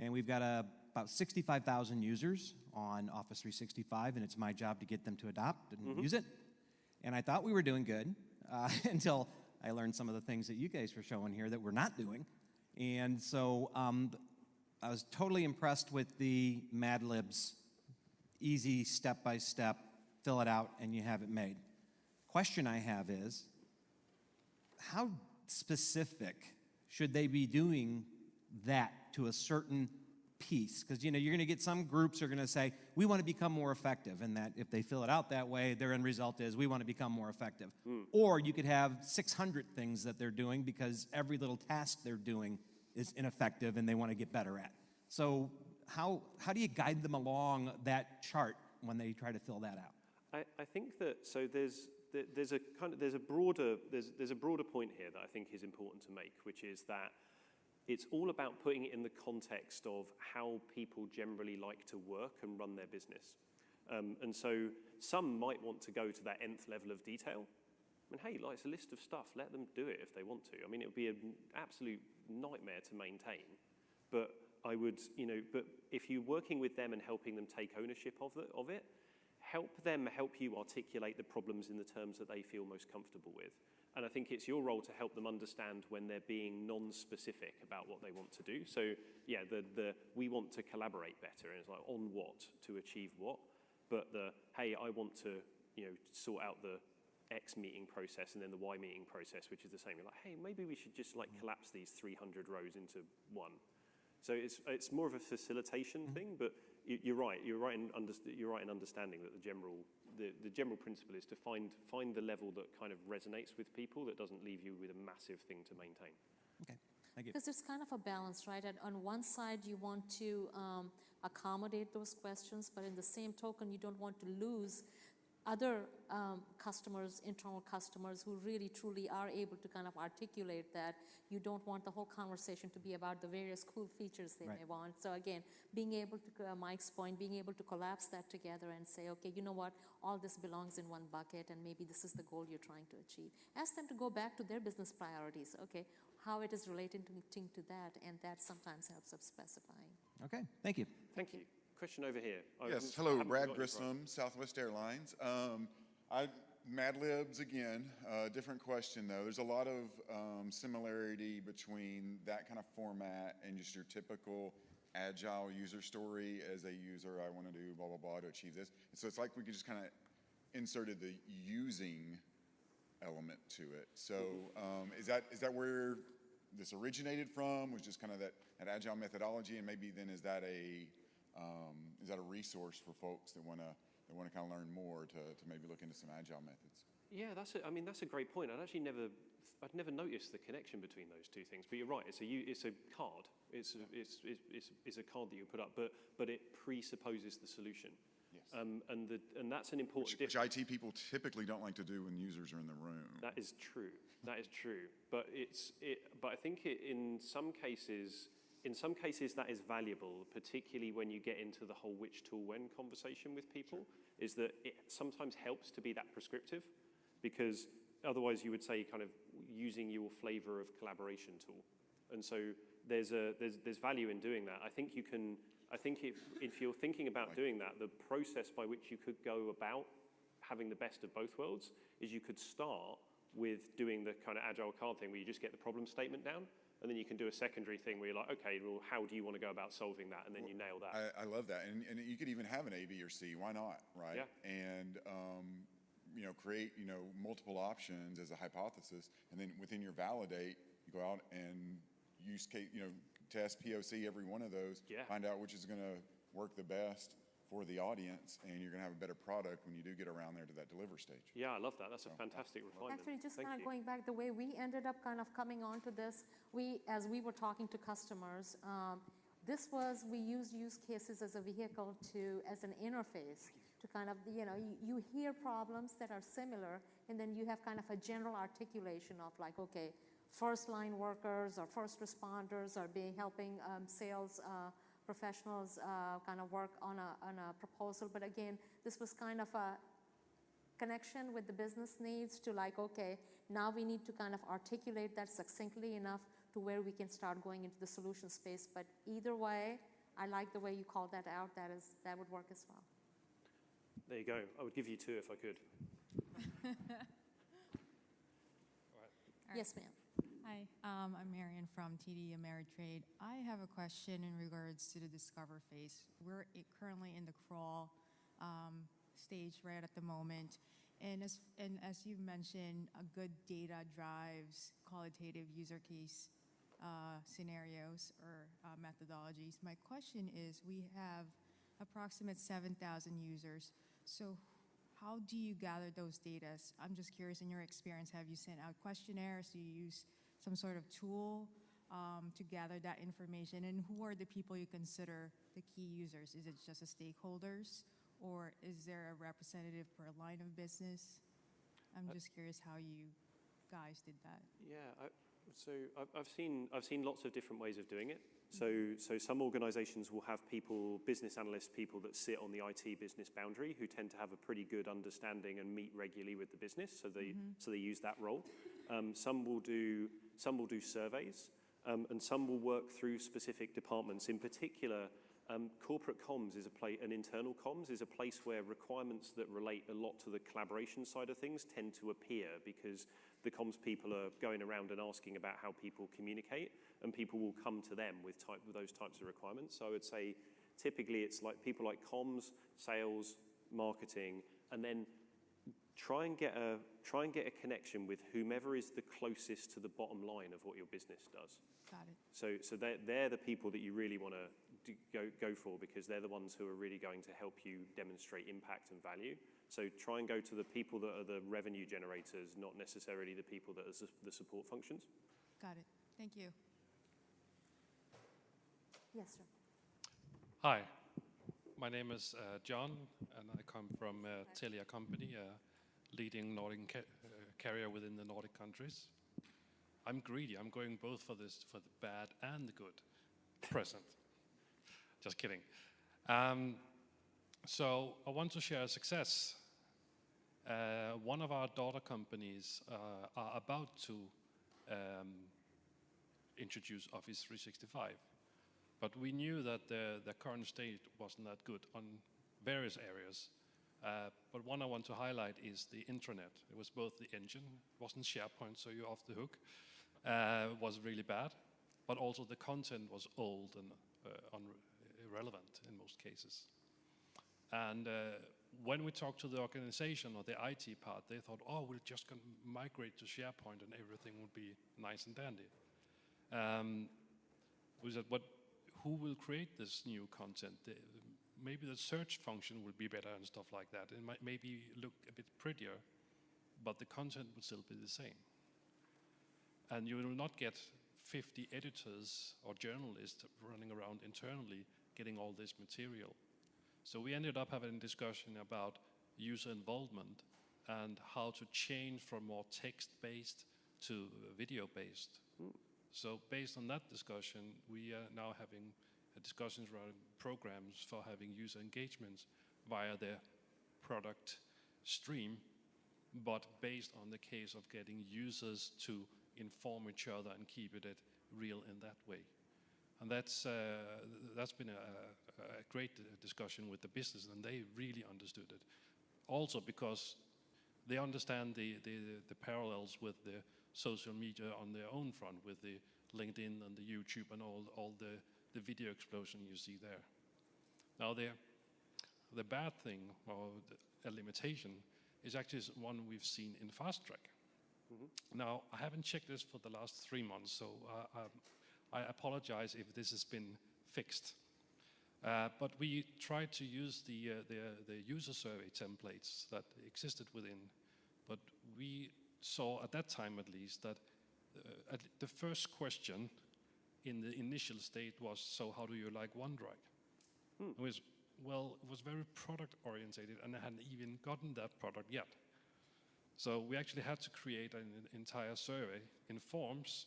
and we've got about 65,000 users on Office 365, and it's my job to get them to adopt and use it. And I thought we were doing good until I learned some of the things that you guys were showing here that we're not doing. And so I was totally impressed with the Mad Libs, easy step-by-step, fill it out, and you have it made. Question I have is, how specific should they be doing that to a certain piece? Because you're going to get some groups are going to say, we want to become more effective, and that if they fill it out that way, their end result is, we want to become more effective. Or you could have 600 things that they're doing because every little task they're doing is ineffective and they want to get better at. So how do you guide them along that chart when they try to fill that out? I think that there's a broader point here that I think is important to make, which is that it's all about putting it in the context of how people generally like to work and run their business. And so some might want to go to that nth level of detail. I mean, hey, like, it's a list of stuff. Let them do it if they want to. I mean, it would be an absolute nightmare to maintain. But but if you're working with them and helping them take ownership of it, help them help you articulate the problems in the terms that they feel most comfortable with. And I think it's your role to help them understand when they're being non-specific about what they want to do. So yeah, we want to collaborate better, and it's like, on what, to achieve what. But hey, I want to, sort out the X meeting process and then the Y meeting process, which is the same. You're like, hey, maybe we should just collapse these 300 rows into one. So it's more of a facilitation thing, but you're right in understanding that the general principle is to find the level that kind of resonates with people, that doesn't leave you with a massive thing to maintain. Okay, thank you. Because there's kind of a balance, right? And on one side, you want to accommodate those questions, but in the same token, you don't want to lose other customers, internal customers, who really truly are able to kind of articulate that. You don't want the whole conversation to be about the various cool features they may want. So again, being able to, Mike's point, being able to collapse that together and say, okay, you know what, all this belongs in one bucket, and maybe this is the goal you're trying to achieve. Ask them to go back to their business priorities, okay, how it is related to that, and that sometimes helps us specifying. Okay, thank you. Thank you. Question over here. Yes, hello, Brad Grissom, Southwest Airlines. Mad Libs again, different question though. There's a lot of similarity between that kind of format and just your typical agile user story. As a user, I want to do blah, blah, blah to achieve this. And so it's like we could just kind of inserted the using element to it. So is that where this originated from, was just kind of that agile methodology, and maybe then is that a resource for folks that want to kind of learn more to maybe look into some agile methods? Yeah, that's a great point. I'd never noticed the connection between those two things. But you're right. It's a card. It's a card that you put up, but it presupposes the solution. Yes. And that's an important which difference. IT people typically don't like to do when users are in the room. That is true. That is true. But I think in some cases that is valuable, particularly when you get into the whole which tool when conversation with people, is that it sometimes helps to be that prescriptive, because otherwise you would say kind of using your flavor of collaboration tool. And so there's value in doing that. I think if you're thinking about doing that, the process by which you could go about having the best of both worlds is you could start with doing the kind of agile card thing where you just get the problem statement down, and then you can do a secondary thing where you're like, okay, well, how do you want to go about solving that? And then you nail that. I love that. And you could even have an A, B, or C. Why not, right? Yeah. And, create, multiple options as a hypothesis. And then within your validate, you go out and use case, test, POC every one of those. Yeah. Find out which is going to work the best for the audience, and you're going to have a better product when you do get around there to that deliver stage. Yeah, I love that. That's a fantastic refinement. Actually, just Thank kind of you. going back, the way we ended up kind of coming onto this, as we were talking to customers, we used use cases as a vehicle as an interface to kind of, you hear problems that are similar, and then you have kind of a general articulation of like, okay, first line workers or first responders are helping sales professionals kind of work on a proposal. But again, this was kind of a connection with the business needs to like, okay, now we need to kind of articulate that succinctly enough to where we can start going into the solution space. But either way, I like the way you called that out. That would work as well. There you go. I would give you 2 if I could. Yes, ma'am. Hi, I'm Marion from TD Ameritrade. I have a question in regards to the discover phase. We're currently in the crawl stage right at the moment. And as you mentioned, a good data drives qualitative user case scenarios or methodologies. My question is, we have approximate 7,000 users. So how do you gather those data? I'm just curious, in your experience, have you sent out questionnaires? Do you use some sort of tool to gather that information? And who are the people you consider the key users? Is it just the stakeholders, or is there a representative per line of business? I'm just curious how you guys did that. Yeah, so I've seen lots of different ways of doing it. So some organizations will have people, business analyst people that sit on the IT business boundary who tend to have a pretty good understanding and meet regularly with the business, so they use that role. Some will do surveys, and some will work through specific departments. In particular, corporate comms is an internal comms is a place where requirements that relate a lot to the collaboration side of things tend to appear, because the comms people are going around and asking about how people communicate, and people will come to them with those types of requirements. So I would say typically it's like people like comms, sales, marketing, and then try and get a connection with whomever is the closest to the bottom line of what your business does. Got it. So they're the people that you really want to go for, because they're the ones who are really going to help you demonstrate impact and value. So try and go to the people that are the revenue generators, not necessarily the people that are the support functions. Got it. Thank you. Yes, sir. Hi, my name is John, and I come from Telia Company, a leading Nordic carrier within the Nordic countries. I'm greedy. I'm going both for the bad and the good present. Just kidding. So I want to share a success. One of our daughter companies are about to introduce Office 365. But we knew that the current state wasn't that good on various areas. But one I want to highlight is the intranet. It was both the engine, it wasn't SharePoint, so you're off the hook, was really bad, but also the content was old and irrelevant in most cases. And when we talked to the organization or the IT part, they thought, oh, we're just going to migrate to SharePoint and everything would be nice and dandy. We said, who will create this new content? Maybe the search function will be better and stuff like that. It might maybe look a bit prettier, but the content would still be the same. And you will not get 50 editors or journalists running around internally getting all this material. So we ended up having a discussion about user involvement and how to change from more text-based to video-based. So based on that discussion, we are now having discussions around programs for having user engagements via their product stream, but based on the case of getting users to inform each other and keep it real in that way. And that's been a great discussion with the business, and they really understood it. Also because they understand the parallels with the social media on their own front, with the LinkedIn and the YouTube and all the video explosion you see there. Now the bad thing, or a limitation, is actually one we've seen in FastTrack. Now, I haven't checked this for the last 3 months, so I apologize if this has been fixed. But we tried to use the user survey templates that existed within, but we saw at that time at least that the first question in the initial state was, so how do you like OneDrive? It was very product orientated, and I hadn't even gotten that product yet. So we actually had to create an entire survey in forms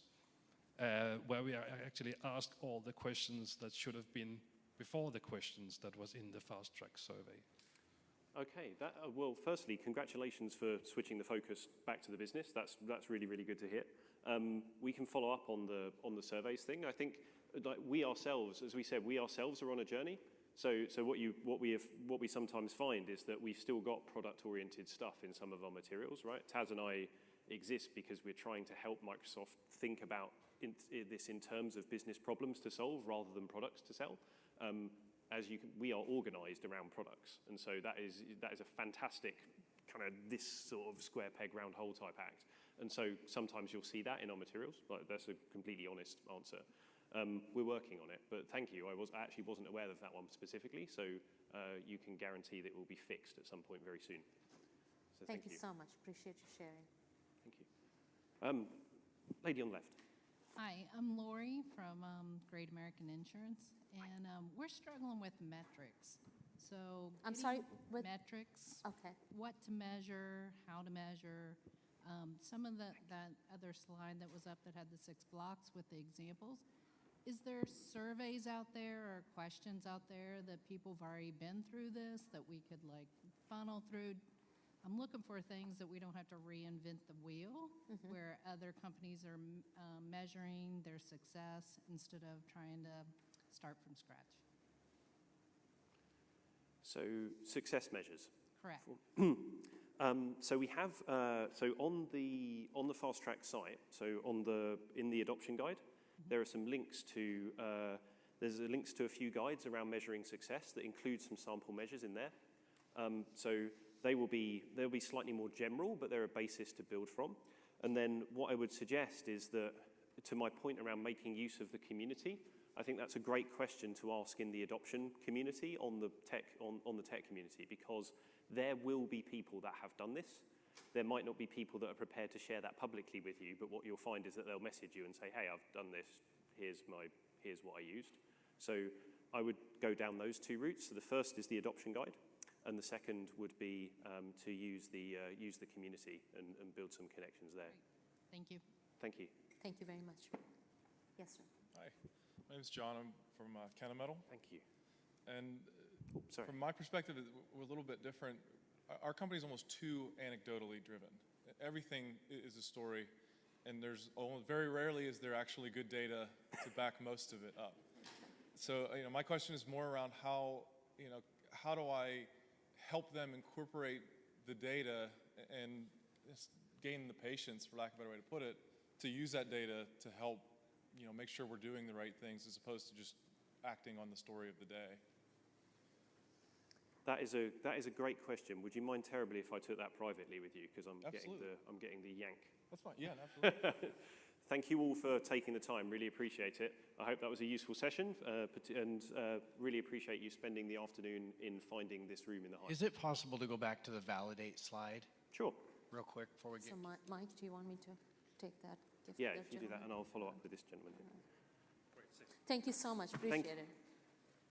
where we actually asked all the questions that should have been before the questions that was in the FastTrack survey. Okay, well, firstly, congratulations for switching the focus back to the business. That's really, really good to hear. We can follow up on the surveys thing. I think, like, we ourselves, as we said, we ourselves are on a journey. So what we sometimes find is that we've still got product-oriented stuff in some of our materials, right? Taz and I exist because we're trying to help Microsoft think about this in terms of business problems to solve rather than products to sell. We are organized around products, and so that is a fantastic kind of this sort of square peg round hole type act. And so sometimes you'll see that in our materials. Like, that's a completely honest answer. We're working on it, but thank you. I actually wasn't aware of that one specifically, so you can guarantee that it will be fixed at some point very soon. So Thank you so much. Appreciate you sharing. Thank you. Lady on the left. Hi, I'm Lori from Great American Insurance, and we're struggling with metrics. So I'm getting sorry, what- metrics, Okay. what to measure, how to measure. Some of that other slide that was up that had the 6 blocks with the examples, is there surveys out there or questions out there that people have already been through this that we could like funnel through? I'm looking for things that we don't have to reinvent the wheel, where other companies are measuring their success instead of trying to start from scratch. So success measures. Correct. So we have so on the FastTrack site. So in the adoption guide, there are some links to there's links to a few guides around measuring success that include some sample measures in there. So they'll be slightly more general, but they're a basis to build from. And then what I would suggest is that, to my point around making use of the community, I think that's a great question to ask in the adoption community on the tech community, because there will be people that have done this. There might not be people that are prepared to share that publicly with you, but what you'll find is that they'll message you and say, hey, I've done this, here's what I used. So I would go down those two routes. So the first is the adoption guide, and the second would be to use the community and build some connections there. Great. Thank you. Thank you. Thank you very much. Yes, sir. Hi, my name's John. I'm from Kennemetal. Thank you. And Sorry. from my perspective, we're a little bit different. Our company's almost too anecdotally driven. Everything is a story, and there's very rarely is there actually good data to back most of it up. So, my question is more around how do I help them incorporate the data and just gain the patience, for lack of a better way to put it, to use that data to help, make sure we're doing the right things as opposed to just acting on the story of the day. That is a great question. Would you mind terribly if I took that privately with you, because I'm getting the yank. That's fine. Yeah, absolutely. Thank you all for taking the time. Really appreciate it. I hope that was a useful session, and really appreciate you spending the afternoon in finding this room in the Hive. Is it possible to go back to the validate slide Sure. real quick before we get? So Mike, do you want me to take that gift? Yeah, to if you do that, and I'll follow up with this gentleman. Thank you so much. Appreciate it.